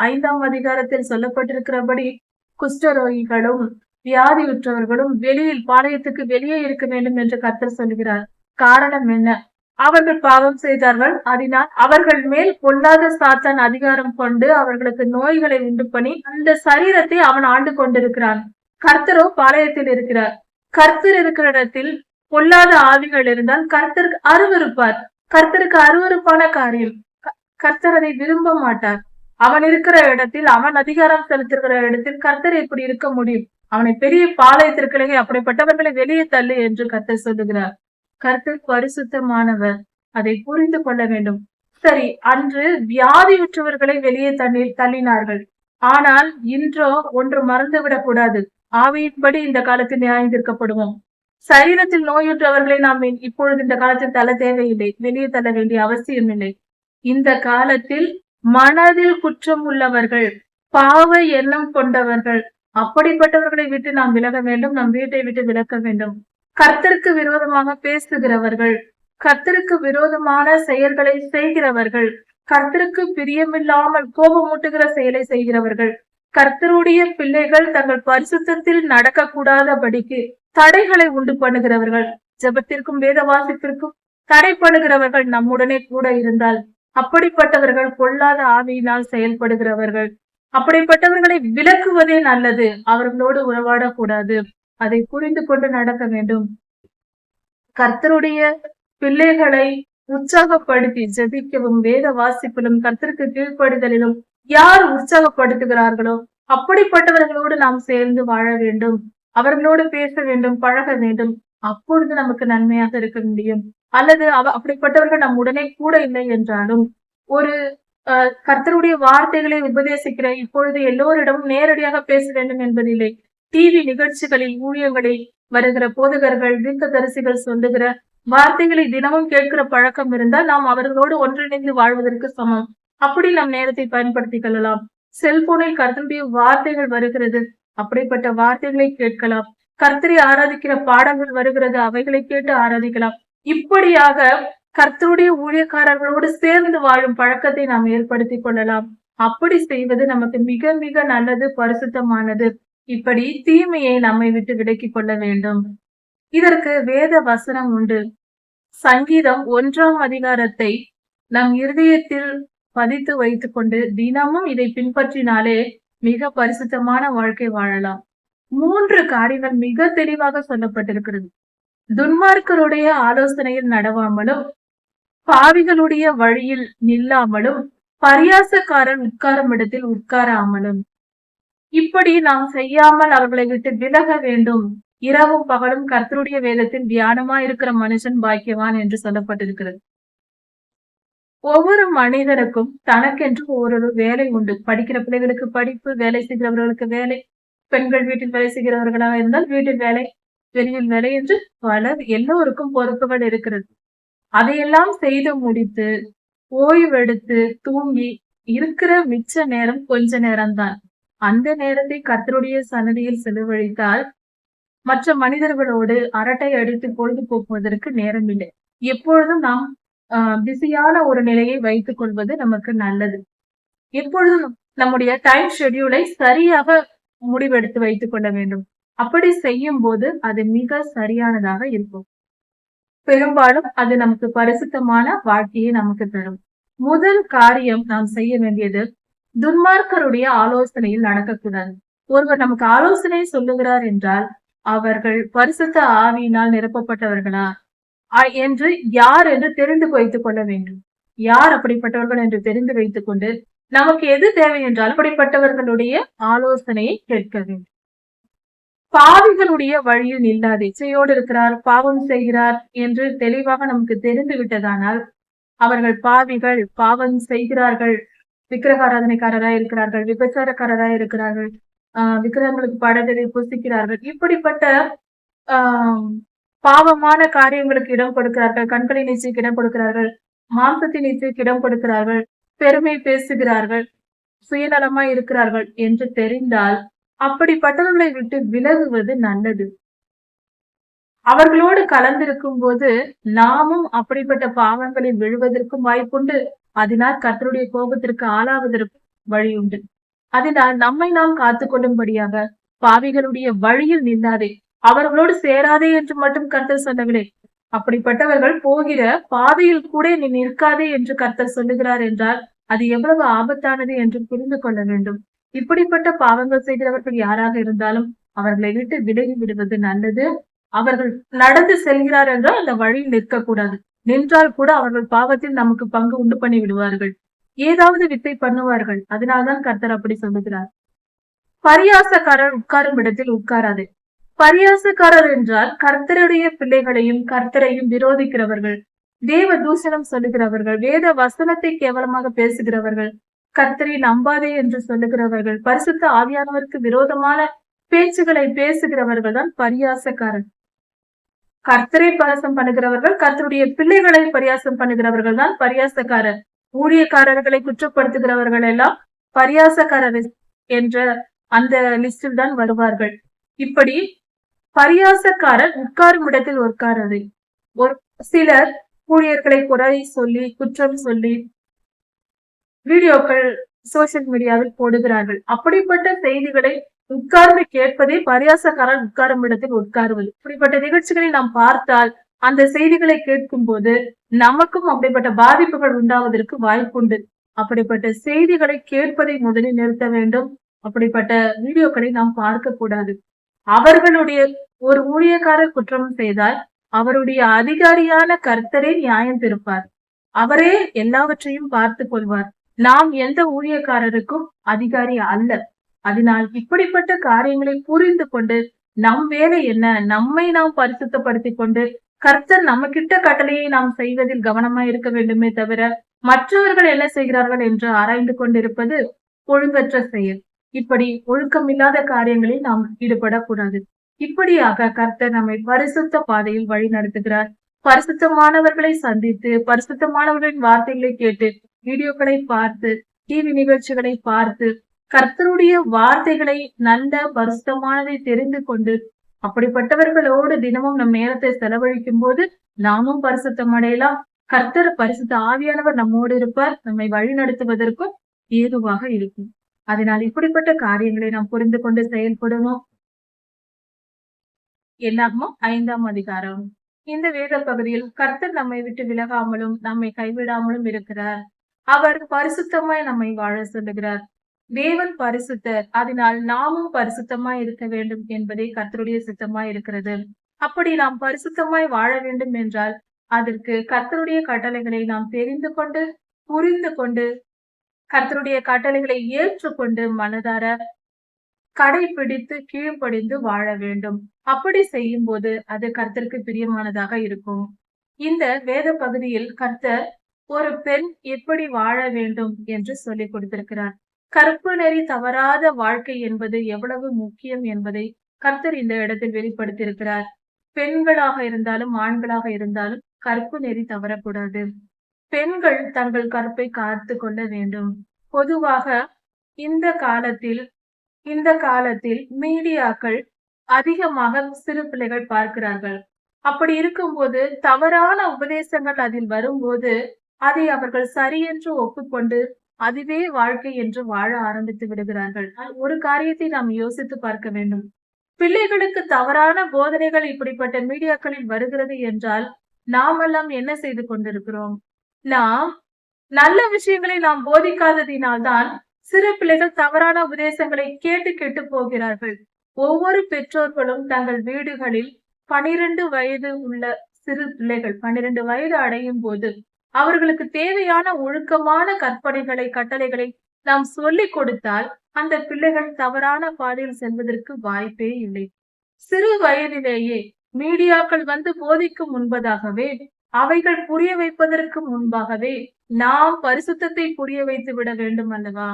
5ஆம் அதிகாரத்தில் சொல்லப்பட்டிருக்கிறபடி குஷ்டரோகிகளும் வியாதியுற்றவர்களும் வெளியில் பாளையத்துக்கு வெளியே இருக்க வேண்டும் என்று கர்த்தர் சொல்கிறார். காரணம் என்ன? அவர்கள் பாவம் செய்தார்கள். அதனால் அவர்கள் மேல் பொல்லாத சாத்தான் அதிகாரம் கொண்டு அவர்களுக்கு நோய்களை உண்டு பண்ணி அந்த சரீரத்தை அவன் ஆண்டு கொண்டிருக்கிறான். கர்த்தரோ பாளையத்தில் இருக்கிறார். கர்த்தர் இருக்கிற இடத்தில் பொல்லாத ஆவிகள் இருந்தால் கர்த்தருக்கு அருவருப்பார். கர்த்தருக்கு அருவருப்பான காரியம். கர்த்தர் அதை விரும்ப மாட்டார். அவன் இருக்கிற இடத்தில், அவன் அதிகாரம் செலுத்துகிற இடத்தில் கர்த்தர் எப்படி இருக்க முடியும்? அவனை பெரிய பாளையத்திற்கிடையே அப்படிப்பட்டவர்களை வெளியே தள்ளு என்று கர்த்தர் சொல்லுகிறார். கர்த்தர் பரிசுத்தமானவர். அதை புரிந்து கொள்ள வேண்டும். சரி, அன்று வியாதியுற்றவர்களை வெளியே தள்ளினார்கள். ஆனால் இன்றோ ஒன்று மறந்துவிடக் கூடாது. ஆவியின்படி இந்த காலத்தில் நியாயந்திருக்கப்படுவோம். சரீரத்தில் நோயுற்றவர்களை நாம் இப்பொழுது இந்த காலத்தில் தள்ள தேவையில்லை, வெளியே தள்ள வேண்டிய அவசியம் இல்லை. இந்த காலத்தில் மனதில் குற்றம் உள்ளவர்கள், பாவ எண்ணம் கொண்டவர்கள், அப்படிப்பட்டவர்களை விட்டு நாம் விலக வேண்டும். நம் வீட்டை விட்டு விலக்க வேண்டும். கர்த்தருக்கு விரோதமாக பேசுகிறவர்கள், கர்த்தருக்கு விரோதமான செயல்களை செய்கிறவர்கள், கர்த்தருக்கு பிரியமில்லாமல் கோபமூட்டுகிற செயலை செய்கிறவர்கள், கர்த்தருடைய பிள்ளைகள் தங்கள் பரிசுத்தத்தில் நடக்கக்கூடாதபடிக்கு தடைகளை உண்டு பண்ணுகிறவர்கள், ஜெபத்திற்கும் வேத வாசிப்பிற்கும் தடை பண்ணுகிறவர்கள் நம்முடனே கூட இருந்தால், அப்படிப்பட்டவர்கள் பொல்லாத ஆவியினால் செயல்படுகிறவர்கள். அப்படிப்பட்டவர்களை விலக்குவதே நல்லது. அவர்களோடு உறவாடக்கூடாது. அதை புரிந்து கொண்டு நடக்க வேண்டும். கர்த்தருடைய பிள்ளைகளை உற்சாகப்படுத்தி ஜெபிக்கவும் வேத வாசிப்பிலும் கர்த்தருக்கு கீழ்ப்படுதலிலும் யார் உற்சாகப்படுத்துகிறார்களோ அப்படிப்பட்டவர்களோடு நாம் சேர்ந்து வாழ வேண்டும். அவர்களோடு பேச வேண்டும், பழக வேண்டும். அப்பொழுது நமக்கு நன்மையாக இருக்க முடியும். அல்லது அப்படிப்பட்டவர்கள் நம் உடனே கூட இல்லை என்றாலும் ஒரு கர்த்தருடைய வார்த்தைகளை உபதேசிக்கிற இப்பொழுது எல்லோரிடமும் நேரடியாக பேச வேண்டும் என்பதில்லை. டிவி நிகழ்ச்சிகளில் ஊழியங்களில் வருகிற போதகர்கள், தீர்க்கதரிசிகள் சொல்லுகிற வார்த்தைகளை தினமும் கேட்கிற பழக்கம் இருந்தால் நாம் அவர்களோடு ஒன்றிணைந்து வாழ்வதற்கு சமம். அப்படி நம் நேரத்தை பயன்படுத்திக் கொள்ளலாம். செல்போனில் கர்த்தருடைய வார்த்தைகள் வருகிறது, அப்படிப்பட்ட வார்த்தைகளை கேட்கலாம். கர்த்தரை ஆராதிக்கிற பாடங்கள் வருகிறது, அவைகளை கேட்டு ஆராதிக்கலாம். இப்படியாக கர்த்தருடைய ஊழியக்காரர்களோடு சேர்ந்து வாழும் பழக்கத்தை நாம் ஏற்படுத்திக் கொள்ளலாம். அப்படி செய்வது நமக்கு மிக மிக நல்லது, பரிசுத்தமானது. இப்படி தீமையை நம்மை விட்டு விலக்கிக் கொள்ள வேண்டும். இதற்கு வேத வசனம் உண்டு. சங்கீதம் 1ஆம் அதிகாரத்தை நம் இருதயத்தில் பதித்து வைத்துக் கொண்டு தினமும் இதை பின்பற்றினாலே மிக பரிசுத்தமான வாழ்க்கை வாழலாம். 3 காரியங்கள் மிக தெளிவாக சொல்லப்பட்டிருக்கிறது. துன்மார்க்கருடைய ஆலோசனையில் நடவாமலும், பாவிகளுடைய வழியில் நில்லாமலும், பரியாசக்காரன் உட்காரும் இடத்தில் உட்காராமலும். இப்படி நாம் செய்யாமல் அவர்களை விட்டு விலக வேண்டும். இரவும் பகலும் கர்த்தருடைய வேதத்தில் தியானமா இருக்கிற மனுஷன் பாக்கியவான் என்று சொல்லப்பட்டிருக்கிறது. ஒவ்வொரு மனிதனுக்கும் தனக்கென்று ஒரு வேலை உண்டு. படிக்கிற பிள்ளைகளுக்கு படிப்பு, வேலை செய்கிறவர்களுக்கு வேலை, பெண்கள் வீட்டில் வேலை செய்கிறவர்களாக இருந்தால் வீட்டில் வேலை, வெளியில் வேலை என்று எல்லோருக்கும் பொறுப்புகள் இருக்கிறது. அதையெல்லாம் செய்து முடித்து ஓய்வெடுத்து தூங்கி இருக்கிற மிச்ச நேரம் கொஞ்ச நேரம்தான். அந்த நேரத்தை கர்த்தருடைய சன்னதியில் செலவழித்தால் மற்ற மனிதர்களோடு அரட்டை அடித்து பொழுது போக்குவதற்கு நேரம் இல்லை. எப்பொழுதும் நாம் பிஸியான ஒரு நிலையை வைத்துக் கொள்வது நமக்கு நல்லது. எப்பொழுதும் நம்முடைய டைம் ஷெட்யூலை சரியாக முடிவெடுத்து வைத்துக் கொள்ள வேண்டும். அப்படி செய்யும் போது அது மிக சரியானதாக இருக்கும். பெரும்பாலும் அது நமக்கு பரிசுத்தமான வாழ்க்கையை நமக்கு தரும். முதல் காரியம் நாம் செய்ய வேண்டியது, துன்மார்க்கருடைய ஆலோசனையில் நடக்கக்கூடாது. ஒருவர் நமக்கு ஆலோசனை சொல்லுகிறார் என்றால் அவர்கள் பரிசுத்த ஆவியினால் நிரப்பப்பட்டவர்களா என்று யார் என்று தெரிந்து வைத்துக் கொள்ள வேண்டும். யார் அப்படிப்பட்டவர்கள் என்று தெரிந்து வைத்துக் கொண்டு நமக்கு எது தேவை என்றால் அப்படிப்பட்டவர்களுடைய ஆலோசனையை கேட்க வேண்டும். பாவிகளுடைய வழியில் நில்லாதே. இச்சையோடு இருக்கிறார், பாவம் செய்கிறார் என்று தெளிவாக நமக்கு தெரிந்து விட்டதானால் அவர்கள் பாவிகள், பாவம் செய்கிறார்கள் விக்கிரக ஆராதனைக்காரரா இருக்கிறார்கள், விபச்சாரக்காரரா இருக்கிறார்கள், விக்கிரகங்களுக்கு படத்தை புசிக்கிறார்கள். இப்படிப்பட்ட ஆஹ் பாவமான காரியங்களுக்கு இடம் கொடுக்கிறார்கள், கண்களின் இச்சைக்கு இடம் கொடுக்கிறார்கள், மாம்சத்தின் இச்சைக்கு இடம் கொடுக்கிறார்கள், பெருமை பேசுகிறார்கள், சுயநலமாய் இருக்கிறார்கள் என்று தெரிந்தால் அப்படிப்பட்டவர்களை விட்டு விலகுவது நல்லது. அவர்களோடு கலந்திருக்கும் போது நாமும் அப்படிப்பட்ட பாவங்களில் விழுவதற்கும் வாய்ப்புண்டு. அதனால் கர்த்தருடைய கோபத்திற்கு ஆளாவதற்கு வழி உண்டு. அதனால் நம்மை நாம் காத்துக் கொள்ளும்படியாக பாவிகளுடைய வழியில் நில்லாதே, அவர்களோடு சேராதே என்று மட்டும் கர்த்தர் சொல்லவில்லை. அப்படிப்பட்டவர்கள் போகிற பாதையில் கூட நீ நிற்காதே என்று கர்த்தர் சொல்லுகிறார் என்றால் அது எவ்வளவு ஆபத்தானது என்று புரிந்து கொள்ள வேண்டும். இப்படிப்பட்ட பாவங்கள் செய்கிறவர்கள் யாராக இருந்தாலும் அவர்களை விட்டு விலகி விடுவது நல்லது. அவர்கள் நடந்து செல்கிறார் என்றால் அந்த வழியில் நிற்கக்கூடாது. நின்றால் கூட அவர்கள் பாவத்தில் நமக்கு பங்கு உண்டு பண்ணி விடுவார்கள், ஏதாவது வித்தை பண்ணுவார்கள். அதனால்தான் கர்த்தர் அப்படி சொல்லுகிறார். பரியாசக்காரர் உட்காரும் இடத்தில் உட்காராது. பரியாசக்காரர் என்றால் கர்த்தருடைய பிள்ளைகளையும் கர்த்தரையும் விரோதிக்கிறவர்கள், தேவ தூஷணம் சொல்லுகிறவர்கள், வேத வசனத்தை கேவலமாக பேசுகிறவர்கள், கர்த்தரை நம்பாதே என்று சொல்லுகிறவர்கள், பரிசுத்த ஆவியானவருக்கு விரோதமான பேச்சுகளை பேசுகிறவர்கள் தான் பரியாசக்காரர். கர்த்தரை பரியாசம் பண்ணுகிறவர்கள், கர்த்தருடைய பிள்ளைகளை பரியாசம் பண்ணுகிறவர்கள் தான் பரியாசக்காரர். ஊழியக்காரர்களை குற்றப்படுத்துகிறவர்கள் எல்லாம் பரியாசக்காரர் என்ற அந்த லிஸ்டில் தான் வருவார்கள். இப்படி பரியாசக்காரர் உட்காரும் இடத்தில் உட்காரது. ஒரு சிலர் ஊழியர்களை குறை சொல்லி குற்றம் சொல்லி வீடியோக்கள் சோசியல் மீடியாவில் போடுகிறார்கள். அப்படிப்பட்ட செய்திகளை உட்கார்ந்து கேட்பதே பரியாசக்காரர் உட்காரும் இடத்தில் உட்காருவது. இப்படிப்பட்ட நிகழ்ச்சிகளை நாம் பார்த்தால் அந்த செய்திகளை கேட்கும் போது நமக்கும் அப்படிப்பட்ட பாதிப்புகள் உண்டாவதற்கு வாய்ப்புண்டு. அப்படிப்பட்ட செய்திகளை கேட்பதை முதலில் நிறுத்த வேண்டும். அப்படிப்பட்ட வீடியோக்களை நாம் பார்க்க கூடாது. அவர்களுடைய ஒரு ஊழியக்காரர் குற்றம் செய்தால் அவருடைய அதிகாரியான கர்த்தரே நியாயம் தீர்ப்பார். அவரே எல்லாவற்றையும் பார்த்து கொள்வார். நாம் எந்த ஊழியக்காரருக்கும் அதிகாரி அல்ல. அதனால் இப்படிப்பட்ட காரியங்களை புரிந்து கொண்டு நம் வேலை என்ன, நம்மை நாம் பரிசுத்தப்படுத்திக் கொண்டு கர்த்தர் நம்ம கிட்ட கட்டளையை நாம் செய்வதில் கவனமா இருக்க வேண்டுமே தவிர மற்றவர்கள் என்ன செய்கிறார்கள் என்று ஆராய்ந்து கொண்டிருப்பது ஒழுங்கற்ற செயல். இப்படி ஒழுக்கமில்லாத காரியங்களில் நாம் ஈடுபடக்கூடாது. இப்படியாக கர்த்தர் நம்மை பரிசுத்த பாதையில் வழி நடத்துகிறார். பரிசுத்தமானவர்களை சந்தித்து பரிசுத்தமானவர்களின் வார்த்தைகளை கேட்டு வீடியோக்களை பார்த்து டிவி நிகழ்ச்சிகளை பார்த்து கர்த்தருடைய வார்த்தைகளை நல்ல பரிசுத்தமானதை தெரிந்து கொண்டு அப்படிப்பட்டவர்களோடு தினமும் நம் நேரத்தை செலவழிக்கும் போது நாமும் பரிசுத்தம் அடையலாம். கர்த்தர் பரிசுத்த ஆவியானவர் நம்மோடு இருப்பார், நம்மை வழி நடத்துவதற்கும் ஏதுவாக இருக்கும். அதனால் இப்படிப்பட்ட காரியங்களை நாம் புரிந்து கொண்டு செயல்படுவோம். என்னாகமம் 5ஆம் அதிகாரம். இந்த வேத பகுதியில் கர்த்தர் நம்மை விட்டு விலகாமலும் நம்மை கைவிடாமலும் இருக்கிறார். அவர் பரிசுத்தமாய் நம்மை வாழ சொல்லுகிறார். தேவன் பரிசுத்தர், அதனால் நாமும் பரிசுத்தமாய் இருக்க வேண்டும் என்பதே கர்த்தருடைய சித்தமாய் இருக்கிறது. அப்படி நாம் பரிசுத்தமாய் வாழ வேண்டும் என்றால் அதற்கு கர்த்தருடைய கட்டளைகளை நாம் தெரிந்து கொண்டு புரிந்து கொண்டு கர்த்தருடைய கட்டளைகளை ஏற்றுக்கொண்டு மனதார கடைபிடித்து கீழ்ப்படிந்து வாழ வேண்டும். அப்படி செய்யும் போது அது கர்த்தருக்கு பிரியமானதாக இருக்கும். இந்த வேத பகுதியில் கர்த்தர் ஒரு பெண் எப்படி வாழ வேண்டும் என்று சொல்லிக் கொடுத்திருக்கிறார். கற்பு நெறி தவறாத வாழ்க்கை என்பது எவ்வளவு முக்கியம் என்பதை கர்த்தர் இந்த இடத்தில் வெளிப்படுத்தியிருக்கிறார். பெண்களாக இருந்தாலும் ஆண்களாக இருந்தாலும் கற்பு நெறி தவறக்கூடாது. பெண்கள் தங்கள் கற்பை காத்து கொள்ள வேண்டும். பொதுவாக இந்த காலத்தில் மீடியாக்கள் அதிகமாக சிறு பிள்ளைகள் பார்க்கிறார்கள். அப்படி இருக்கும்போது தவறான உபதேசங்கள் அதில் வரும்போது அதை அவர்கள் சரியென்று ஒப்புக்கொண்டு அதுவே வாழ்க்கை என்று வாழ ஆரம்பித்து விடுகிறார்கள். ஒரு காரியத்தை நாம் யோசித்து பார்க்க வேண்டும். பிள்ளைகளுக்கு தவறான போதனைகள் இப்படிப்பட்ட மீடியாக்களில் வருகிறது என்றால் நாமெல்லாம் என்ன செய்து கொண்டிருக்கிறோம்? நாம் நல்ல விஷயங்களை நாம் போதிக்காததினால்தான் சிறு பிள்ளைகள் தவறான உபதேசங்களை கேட்டு கெட்டு போகிறார்கள். ஒவ்வொரு பெற்றோர்களும் தங்கள் வீடுகளில் 12 வயது உள்ள சிறு பிள்ளைகள் 12 வயது அடையும் போது அவர்களுக்கு தேவையான ஒழுக்கமான கட்டளைகளை நாம் சொல்லிக் கொடுத்தால் அந்த பிள்ளைகள் தவறான பாதையில் செல்வதற்கு வாய்ப்பே இல்லை. சிறு வயதிலேயே மீடியாக்கள் வந்து போதிக்கும் முன்பதாகவே அவைகள் புரிய வைப்பதற்கு முன்பாகவே நாம் பரிசுத்தத்தை புரிய வைத்து விட வேண்டும் அல்லவா?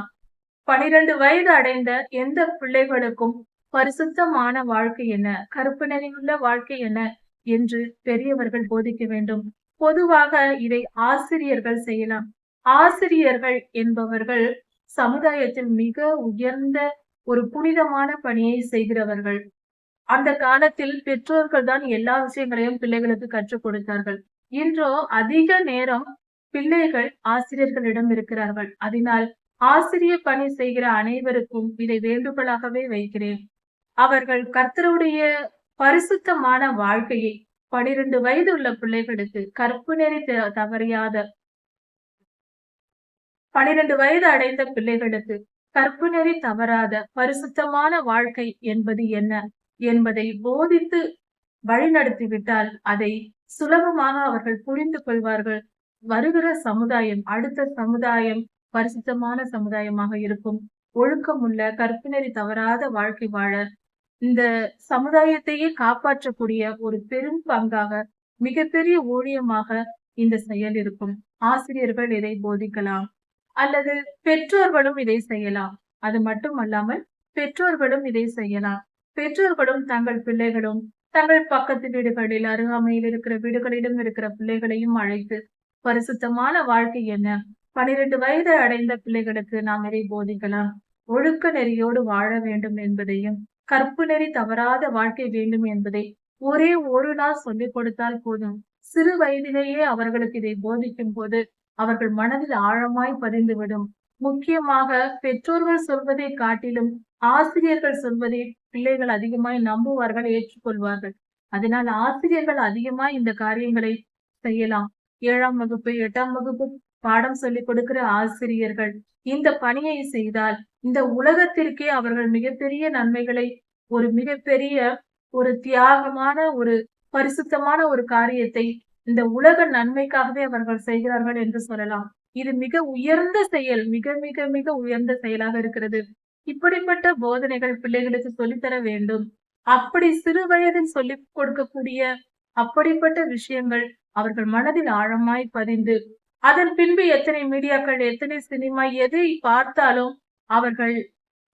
12 வயது அடைந்த எந்த பிள்ளைகளுக்கும் பரிசுத்தமான வாழ்க்கை என்ன, கற்பு நெறியுள்ள வாழ்க்கை என்ன என்று பெரியவர்கள் போதிக்க வேண்டும். பொதுவாக இதை ஆசிரியர்கள் செய்யலாம். ஆசிரியர்கள் என்பவர்கள் சமுதாயத்தில் மிக உயர்ந்த ஒரு புனிதமான பணியை செய்கிறவர்கள். அந்த காலத்தில் பெற்றோர்கள் தான் எல்லா விஷயங்களையும் பிள்ளைகளுக்கு கற்றுக் கொடுத்தார்கள். இன்றோ அதிக நேரம் பிள்ளைகள் ஆசிரியர்களிடம் இருக்கிறார்கள். அதனால் ஆசிரிய பணி செய்கிற அனைவருக்கும் இதை வேண்டுகோளாகவே வைக்கிறேன். அவர்கள் கர்த்தருடைய பரிசுத்தமான வாழ்க்கையை 12 வயது உள்ள பிள்ளைகளுக்கு கற்பு நெறி தவறியாத 12 வயது அடைந்த பிள்ளைகளுக்கு கற்பு நெறி தவறாத பரிசுத்தமான வாழ்க்கை என்பது என்ன என்பதை போதித்து வழிநடத்திவிட்டால் அதை சுலபமாக அவர்கள் புரிந்து கொள்வார்கள். வருகிற சமுதாயம், அடுத்த சமுதாயம் பரிசுத்தமான சமுதாயமாக இருக்கும். ஒழுக்கமுள்ள கற்பு நெறி தவறாத வாழ்க்கை வாழ இந்த சமுதாயத்தையே காப்பாற்றக்கூடிய ஒரு பெரும் பங்காக, மிகப்பெரிய ஊழியமாக இந்த செயல் இருக்கும். ஆசிரியர்கள் இதை போதிக்கலாம் அல்லது பெற்றோர்களும் இதை செய்யலாம். அது மட்டுமல்லாமல் பெற்றோர்களும் இதை செய்யலாம். பெற்றோர்களும் தங்கள் பிள்ளைகளும் தங்கள் பக்கத்து வீடுகளில், அருகாமையில் இருக்கிற வீடுகளிலும் இருக்கிற பிள்ளைகளையும் அழைத்து பரிசுத்தமான வாழ்க்கை என்ன, 12 வயது அடைந்த பிள்ளைகளுக்கு நாம் இதை போதிக்கலாம். ஒழுக்க நெறியோடு வாழ வேண்டும் என்பதையும், கற்பு நெறி தவறாத வாழ்க்கை வேண்டும் என்பதை ஒரே ஒரு நாள் சொல்லிக் கொடுத்தால் போதும். சிறு வயதிலேயே அவர்களுக்கு இதை போதிக்கும் போது அவர்கள் மனதில் ஆழமாய் பதிந்துவிடும். முக்கியமாக பெற்றோர்கள் சொல்வதை காட்டிலும் ஆசிரியர்கள் சொல்வதை பிள்ளைகள் அதிகமாய் நம்புவார்கள், ஏற்றுக்கொள்வார்கள். அதனால் ஆசிரியர்கள் அதிகமாய் இந்த காரியங்களை செய்யலாம். 7ஆம் வகுப்பு 8ஆம் வகுப்பு பாடம் சொல்லிக் கொடுக்கிற ஆசிரியர்கள் இந்த பணியை செய்தால் இந்த உலகத்திற்கே அவர்கள் மிகப்பெரிய நன்மைகளை, ஒரு மிகப்பெரிய ஒரு தியாகமான ஒரு பரிசுத்தமான ஒரு காரியத்தை இந்த உலக நன்மைக்காகவே அவர்கள் செய்கிறார்கள் என்று சொல்லலாம். இது மிக உயர்ந்த செயல், மிக மிக மிக உயர்ந்த செயலாக இருக்கிறது. இப்படிப்பட்ட போதனைகள் பிள்ளைகளுக்கு சொல்லித்தர வேண்டும். அப்படி சிறு வயதில் சொல்லிக் கொடுக்கக்கூடிய அப்படிப்பட்ட விஷயங்கள் அவர்கள் மனதில் ஆழமாய் பதிந்து, அதன் பின்பு எத்தனை மீடியாக்கள், எத்தனை சினிமா எதை பார்த்தாலும் அவர்கள்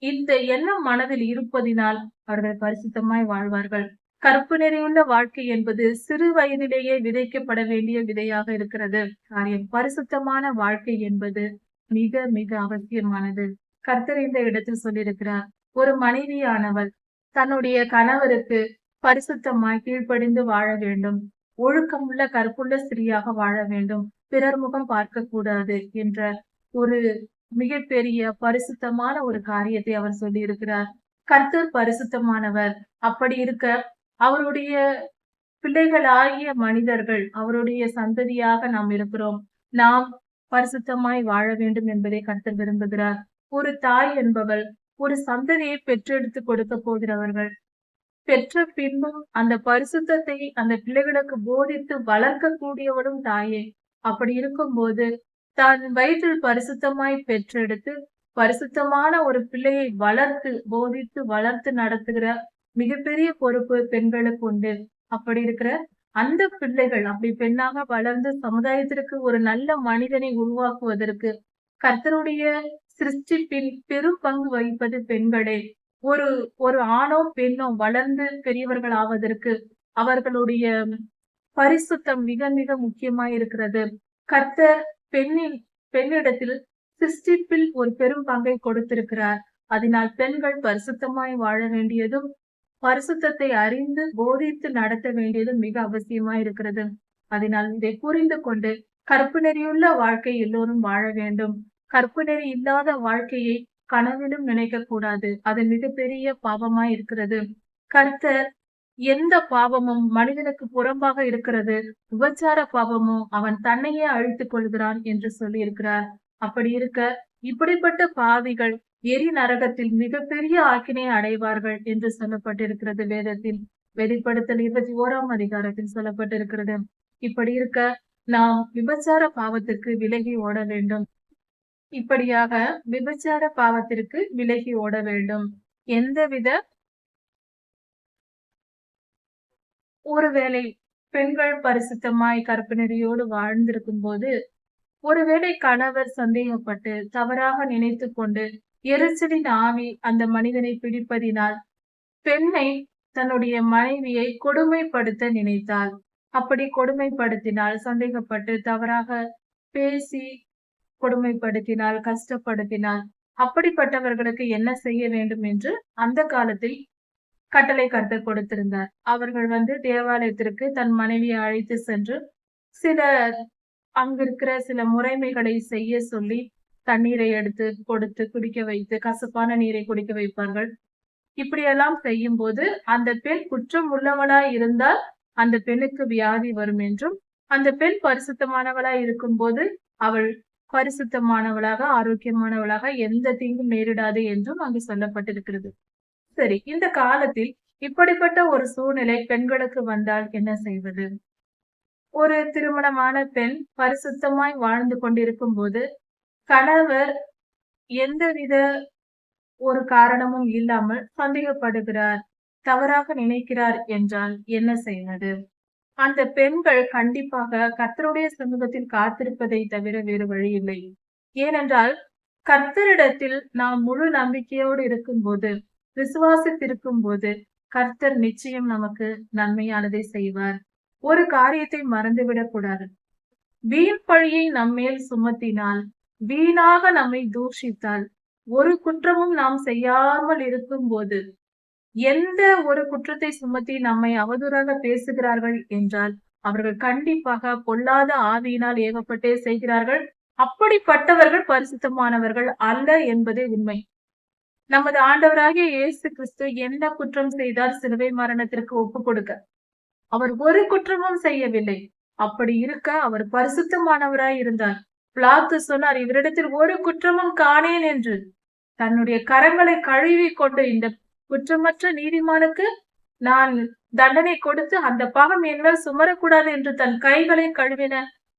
இந்த எண்ணம் மனதில் இருப்பதினால் அவர்கள் பரிசுத்தமாய் வாழ்வார்கள். கற்பு நெறியுள்ள வாழ்க்கை என்பது சிறு வயதிலேயே விதைக்கப்பட வேண்டிய விதையாக இருக்கிறது. காரியம் பரிசுத்தமான வாழ்க்கை என்பது மிக மிக அவசியமானது. கர்த்தர் இந்த இடத்தில் சொல்லியிருக்கிறார், ஒரு மனைவியானவள் தன்னுடைய கணவருக்கு பரிசுத்தமாய் கீழ்ப்படிந்து வாழ வேண்டும், ஒழுக்கமுள்ள கற்புள்ள ஸ்திரீயாக வாழ வேண்டும், பிறர் முகம் பார்க்க கூடாது என்ற ஒரு மிகப்பெரிய பரிசுத்தமான ஒரு காரியத்தை அவர் சொல்லி இருக்கிறார். கர்த்தர் பரிசுத்தமானவர். அப்படி இருக்க அவருடைய பிள்ளைகளாகிய மனிதர்கள், அவருடைய சந்ததியாக நாம் இருக்கிறோம். நாம் பரிசுத்தமாய் வாழ வேண்டும் என்பதை கர்த்தர் விரும்புகிறார். ஒரு தாய் என்பவள் ஒரு சந்ததியை பெற்றெடுத்து கொடுக்க போகிறவர்கள். பெற்ற பின்பும் அந்த பரிசுத்தத்தை அந்த பிள்ளைகளுக்கு போதித்து வளர்க்கக்கூடியவளும் தாயே. அப்படி இருக்கும்போது தான் வயிற்றில் பரிசுத்தமாய் பெற்றெடுத்து பரிசுத்தமான ஒரு பிள்ளையை வளர்த்து போதித்து வளர்த்து நடத்துகிற மிகப்பெரிய பொறுப்பு பெண்களுக்கு உண்டு. அப்படி இருக்கிற அந்த பிள்ளைகள் அப்படி பெண்ணாக வளர்ந்து சமுதாயத்திற்கு ஒரு நல்ல மனிதனை உருவாக்குவதற்கு கர்த்தருடைய சிருஷ்டிப்பில் பெரும் பங்கு வகிப்பது பெண்களே. ஒரு ஒரு ஆணோ பெண்ணோ வளர்ந்து பெரியவர்கள் ஆவதற்கு அவர்களுடைய பரிசுத்தம் மிக மிக முக்கியமாய் இருக்கிறது. கர்த்தர் பெண்ணிடத்தில் சிருஷ்டிப்பில் ஒரு பெரும் பங்கை கொடுத்திருக்கிறார். அதனால் பெண்கள் பரிசுத்தமாய் வாழ வேண்டியதும், பரிசுத்தத்தை அறிந்து போதித்து நடத்த வேண்டியதும் மிக அவசியமாய் இருக்கிறது. அதனால் இதை புரிந்து கொண்டு கற்பு நெறியுள்ள வாழ்க்கை எல்லோரும் வாழ வேண்டும். கற்பு நெறி இல்லாத வாழ்க்கையை கனவிலும் நினைக்க கூடாது. அது மிகப்பெரிய பாவமாய் இருக்கிறது. கர்த்தர் எந்த பாவமும் மனிதனுக்கு புறம்பாக இருக்கிறது, விபச்சார பாவமோ அவன் தன்னையே அழித்துக் கொள்கிறான் என்று சொல்லி இருக்கிறார். அப்படி இருக்க இப்படிப்பட்ட பாவிகள் எரி நரகத்தில் மிகப்பெரிய ஆக்கினை அடைவார்கள் என்று சொல்லப்பட்டிருக்கிறது வேதத்தில். வெளிப்படுத்தல் 21ஆம் அதிகாரத்தில் சொல்லப்பட்டிருக்கிறது. இப்படி இருக்க நாம் விபச்சார பாவத்திற்கு விலகி ஓட வேண்டும். இப்படியாக விபச்சார பாவத்திற்கு விலகி ஓட வேண்டும். எந்தவித ஒருவேளை பெண்கள் பரிசுத்தமாய் கற்பு நெறியோடு வாழ்ந்திருக்கும் போது ஒருவேளை கணவர் சந்தேகப்பட்டு தவறாக நினைத்து கொண்டு எரிச்சலின் ஆவி அந்த மனிதனை பிடிப்பதினால் பெண்ணை தன்னுடைய மனைவியை கொடுமைப்படுத்த நினைத்தாள். அப்படி கொடுமைப்படுத்தினால், சந்தேகப்பட்டு தவறாக பேசி கொடுமைப்படுத்தினால், கஷ்டப்படுத்தினால், அப்படிப்பட்டவர்களுக்கு என்ன செய்ய வேண்டும் என்று அந்த காலத்தில் கட்டளை கர்த்தர் கொடுத்திருந்தார். அவர்கள் தேவாலயத்திற்கு தன் மனைவியை அழைத்து சென்று சில அங்கிருக்கிற சில முறைமைகளை செய்ய சொல்லி தண்ணீரை எடுத்து கொடுத்து குடிக்க வைத்து கசப்பான நீரை குடிக்க வைப்பார்கள். இப்படியெல்லாம் செய்யும் போது அந்த பெண் குற்றம் உள்ளவளாய் இருந்தால் அந்த பெண்ணுக்கு வியாதி வரும் என்றும், அந்த பெண் பரிசுத்தமானவளாய் இருக்கும் போது அவள் பரிசுத்தமானவளாக ஆரோக்கியமானவளாக எந்த தீங்கும் நேரிடாது என்றும் அங்கு சொல்லப்பட்டிருக்கிறது. சரி, இந்த காலத்தில் இப்படிப்பட்ட ஒரு சூழ்நிலை பெண்களுக்கு வந்தால் என்ன செய்வது? ஒரு திருமணமான பெண் பரிசுத்தமாய் வாழ்ந்து கொண்டிருக்கும் போது கணவர் எந்தவித ஒரு காரணமும் இல்லாமல் சந்தேகப்படுகிறார், தவறாக நினைக்கிறார் என்றால் என்ன செய்வது? அந்த பெண்கள் கண்டிப்பாக கர்த்தருடைய சமூகத்தில் காத்திருப்பதை தவிர வேறு வழி இல்லை. ஏனென்றால் கர்த்தரிடத்தில் நாம் முழு நம்பிக்கையோடு இருக்கும்போது, விசுவாசித்திருக்கும் போது கர்த்தர் நிச்சயம் நமக்கு நன்மையானதை செய்வார். ஒரு காரியத்தை மறந்துவிடக் கூடாது. வீண் பழியை நம்மேல் சுமத்தினால், வீணாக நம்மை தூஷித்தால், ஒரு குற்றமும் நாம் செய்யாமல் இருக்கும் போது எந்த ஒரு குற்றத்தை சுமத்தி நம்மை அவதூறாக பேசுகிறார்கள் என்றால் அவர்கள் கண்டிப்பாக பொல்லாத ஆவியினால் ஏகப்பட்டே செய்கிறார்கள். அப்படிப்பட்டவர்கள் பரிசுத்தமானவர்கள் அல்ல என்பதே உண்மை. நமது ஆண்டவராகிய இயேசு கிறிஸ்து என்ன குற்றம் செய்தார் சிலுவை மரணத்திற்கு ஒப்பு கொடுக்க? அவர் ஒரு குற்றமும் செய்யவில்லை. அப்படி இருக்க அவர் பரிசுத்தமானவராய் இருந்தார். பிலாத்து சொன்னார், இவரிடத்தில் ஒரு குற்றமும் காணேன் என்று. தன்னுடைய கரங்களை கழுவி கொண்டு இந்த குற்றமற்ற நீதிமானுக்கு நான் தண்டனை கொடுத்து அந்த பாவம் என்னால் சுமரக்கூடாது என்று தன் கைகளை கழுவின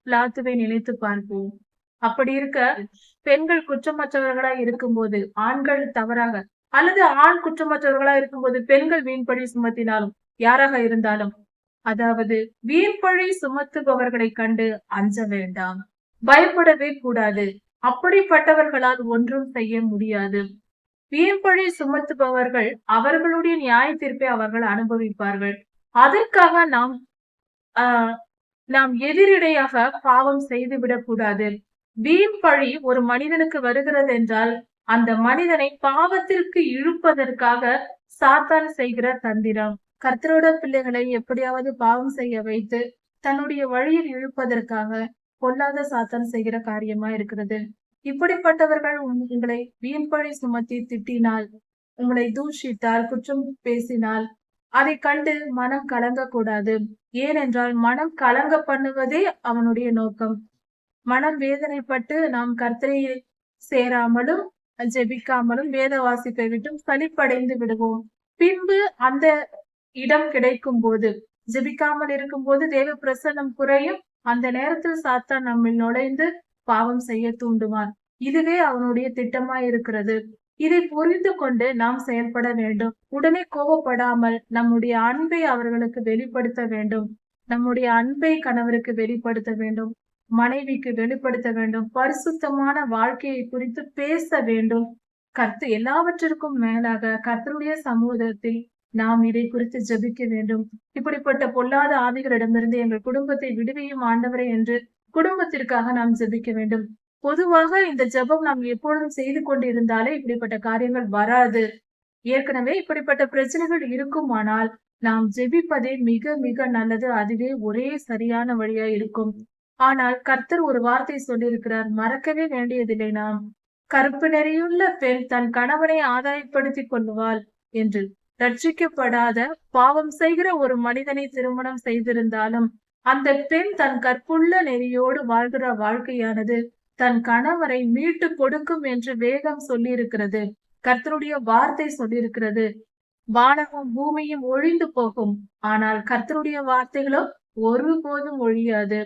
பிலாத்துவை நினைத்து பார்ப்போம். அப்படி இருக்க பெண்கள் குற்றமற்றவர்களாய் இருக்கும்போது, ஆண்கள் தவறாக அல்லது ஆண் குற்றமற்றவர்களாய் இருக்கும்போது பெண்கள் வீண்பழி சுமத்தினாலும் யாராக இருந்தாலும், அதாவது வீண்பழி சுமத்துபவர்களை கண்டு அஞ்ச வேண்டாம், பயப்படவே கூடாது. அப்படிப்பட்டவர்களால் ஒன்றும் செய்ய முடியாது. வீண்பழி சுமத்துபவர்கள் அவர்களுடைய நியாய தீர்ப்பை அவர்கள் அனுபவிப்பார்கள். அதற்காக நாம் எதிரிடையாக பாவம் செய்துவிடக் கூடாது. வீண்பழி ஒரு மனிதனுக்கு வருகிறது என்றால் அந்த மனிதனை பாவத்திற்கு இழுப்பதற்காக சாத்தான் செய்கிற தந்திரம். கர்த்தரோட பிள்ளைகளை எப்படியாவது பாவம் செய்ய வைத்து தன்னுடைய வழியில் இழுப்பதற்காக பொல்லாத சாத்தான் செய்கிற காரியமா இருக்கிறது. இப்படிப்பட்டவர்கள் உங்களை வீண்பழி சுமத்தி திட்டினால், உங்களை தூஷித்தால், குற்றம் பேசினால் அதை கண்டு மனம் கலங்க கூடாது. ஏனென்றால் மனம் கலங்க பண்ணுவதே அவனுடைய நோக்கம். மனம் வேதனைப்பட்டு நாம் கர்த்தரை சேராமலும் ஜெபிக்காமலும் வேத வாசிப்பை விட்டும் சலிப்படைந்து விடுவோம். பின்பு அந்த இடம் கிடைக்கும் போது, ஜெபிக்காமல் இருக்கும் போது தேவ பிரசன்னம் குறையும். அந்த நேரத்தில் சாத்தான் நம்மில் நுழைந்து பாவம் செய்ய தூண்டுவான். இதுவே அவனுடைய திட்டமாய் இருக்கிறது. இதை புரிந்து கொண்டு நாம் செயல்பட வேண்டும். உடனே கோபப்படாமல் நம்முடைய அன்பை அவர்களுக்கு வெளிப்படுத்த வேண்டும். நம்முடைய அன்பை கணவருக்கு வெளிப்படுத்த வேண்டும், மனைவிக்கு வெளிப்படுத்த வேண்டும். பரிசுத்தமான வாழ்க்கையை குறித்து பேச வேண்டும். எல்லாவற்றிற்கும் மேலாக கர்த்தருடைய சமூகத்தில் நாம் இதை குறித்து ஜெபிக்க வேண்டும். இப்படிப்பட்ட பொல்லாத ஆவிகளிடமிருந்து எங்கள் குடும்பத்தை விடுவியும் ஆண்டவரே என்று குடும்பத்திற்காக நாம் ஜெபிக்க வேண்டும். பொதுவாக இந்த ஜெபம் நாம் எப்பொழுதும் செய்து கொண்டிருந்தாலே இப்படிப்பட்ட காரியங்கள் வராது. ஏற்கனவே இப்படிப்பட்ட பிரச்சனைகள் இருக்குமானால் நாம் ஜெபிப்பதே மிக மிக நல்லது. அதுவே ஒரே சரியான வழியா இருக்கும். ஆனால் கர்த்தர் ஒரு வார்த்தை சொல்லியிருக்கிறார், மறக்கவே வேண்டியதில்லை. நாம் கருப்பு நெறியுள்ள பெண் தன் கணவனை ஆதாயப்படுத்திக் கொள்ளுவாள் என்று. ரட்சிக்கப்படாத பாவம் செய்கிற ஒரு மனிதனை திருமணம் செய்திருந்தாலும் அந்த பெண் தன் கற்புள்ள நெறியோடு வாழ்கிற வாழ்க்கையானது தன் கணவரை மீட்டு கொடுக்கும் என்று வேதம் சொல்லி இருக்கிறது. கர்த்தருடைய வார்த்தை சொல்லியிருக்கிறது. வானமும் பூமியும் ஒழிந்து போகும், ஆனால் கர்த்தருடைய வார்த்தைகளோ ஒருபோதும் ஒழியாது.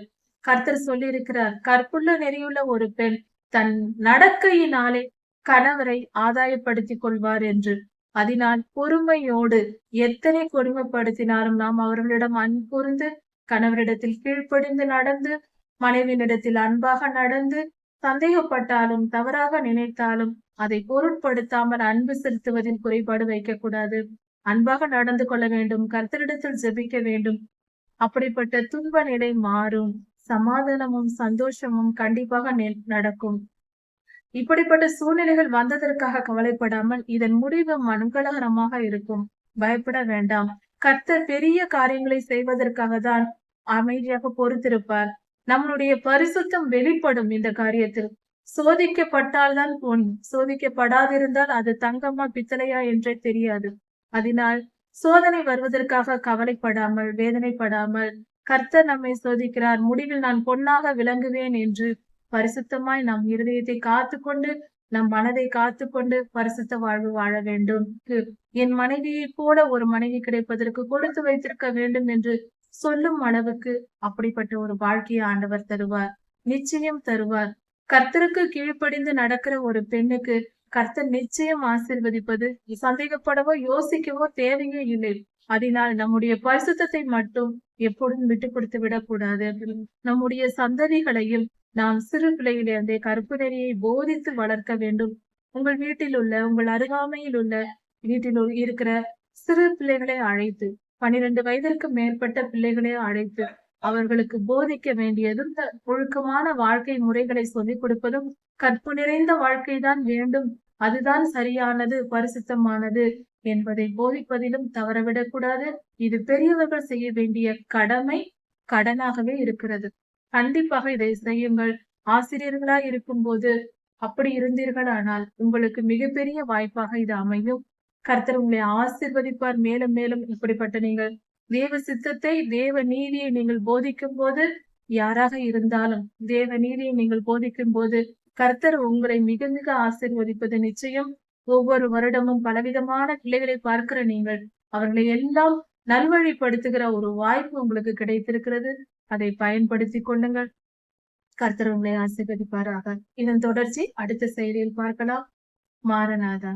கர்த்தர் சொல்லியிருக்கிறார், கற்புள்ள நெறியுள்ள ஒரு பெண் தன் நடக்கையினாலே கணவரை ஆதாயப்படுத்திக் கொள்வார் என்று. அதனால் பொறுமையோடு எத்தனை கொடுமைப்படுத்தினாலும் நாம் அவர்களிடம் அன்புர்ந்து கணவரிடத்தில் கீழ்ப்படிந்து நடந்து மனைவியினிடத்தில் அன்பாக நடந்து, சந்தேகப்பட்டாலும் தவறாக நினைத்தாலும் அதை பொருட்படுத்தாமல் அன்பு செலுத்துவதில் குறைபாடு வைக்கக்கூடாது. அன்பாக நடந்து கொள்ள வேண்டும். கர்த்தரிடத்தில் ஜெபிக்க வேண்டும். அப்படிப்பட்ட துன்ப நிலை மாறும். சமாதானமும் சந்தோஷமும் கண்டிப்பாக நடக்கும். இப்படிப்பட்ட சூழ்நிலைகள் வந்ததற்காக கவலைப்படாமல் இதன் முடிவு மங்களகரமாக இருக்கும். பயப்பட வேண்டாம். கர்த்தர் பெரிய காரியங்களை செய்வதற்காக தான் அமைதியாக பொறுத்திருப்பார். நம்மளுடைய பரிசுத்தம் வெளிப்படும் இந்த காரியத்தில். சோதிக்கப்பட்டால்தான் பொன், சோதிக்கப்படாதிருந்தால் அது தங்கமா பித்தளையா என்றே தெரியாது. அதனால் சோதனை வருவதற்காக கவலைப்படாமல், வேதனைப்படாமல், கர்த்தர் நம்மை சோதிக்கிறார், முடிவில் நான் பொன்னாக விளங்குவேன் என்று பரிசுத்தமாய் நம் இருதயத்தை காத்துக்கொண்டு, நம் மனதை காத்துக்கொண்டு பரிசுத்த வாழ்வு வாழ வேண்டும். என் மனைவியை போல ஒரு மனைவி கிடைப்பதற்கு கொடுத்து வைத்திருக்க வேண்டும் என்று சொல்லும் அளவுக்கு அப்படிப்பட்ட ஒரு வாழ்க்கையை ஆண்டவர் தருவார். நிச்சயம் தருவார். கர்த்தருக்கு கீழ்ப்படிந்து நடக்கிற ஒரு பெண்ணுக்கு கர்த்தர் நிச்சயம் ஆசீர்வதிப்பது சந்தேகப்படவோ யோசிக்கவோ தேவையே இல்லை. அதனால் நம்முடைய பரிசுத்தத்தை மட்டும் எப்பொழுதும் விட்டு கொடுத்து விடக்கூடாது. நம்முடைய சந்ததிகளையும் நாம் சிறு பிள்ளையிலிருந்தே கற்பு நெறியை போதித்து வளர்க்க வேண்டும். உங்கள் வீட்டில் உள்ள, உங்கள் அருகாமையில் உள்ள வீட்டில் இருக்கிற சிறு பிள்ளைகளை அழைத்து, 12 வயதிற்கு மேற்பட்ட பிள்ளைகளை அழைத்து அவர்களுக்கு போதிக்க வேண்டியதும், ஒழுக்கமான வாழ்க்கை முறைகளை சொல்லிக் கொடுப்பதும், கற்பு நிறைந்த வாழ்க்கைதான் வேண்டும், அதுதான் சரியானது, பரிசுத்தமானது என்பதை போதிப்பதிலும் தவறவிடக்கூடாது. இது பெரியவர்கள் செய்ய வேண்டிய கடமை, கடனாகவே இருக்கிறது. கண்டிப்பாக இதை செய்யுங்கள். ஆசிரியர்களாய் இருக்கும்போது அப்படி இருந்தீர்களானால் உங்களுக்கு மிகப்பெரிய வாய்ப்பாக இது அமையும். கர்த்தர் உங்களை ஆசீர்வதிப்பார். மேலும் மேலும் இப்படிப்பட்ட நீங்கள் தேவ சித்தத்தை, தேவ நீதியை நீங்கள் போதிக்கும் போது, யாராக இருந்தாலும் தேவ நீதியை நீங்கள் போதிக்கும் போது கர்த்தர் உங்களை மிக மிக ஆசீர்வதிப்பது நிச்சயம். ஒவ்வொரு வருடமும் பலவிதமான பிள்ளைகளை பார்க்கிற நீங்கள் அவர்களை எல்லாம் நல்வழிப்படுத்துகிற ஒரு வாய்ப்பு உங்களுக்கு கிடைத்திருக்கிறது. அதை பயன்படுத்திக் கொள்ளுங்கள். கர்த்தர் உங்களை ஆசீர்வதிப்பாராக. இதன் தொடர்ச்சி அடுத்த செய்தியில் பார்க்கலாம். மாரநாதா.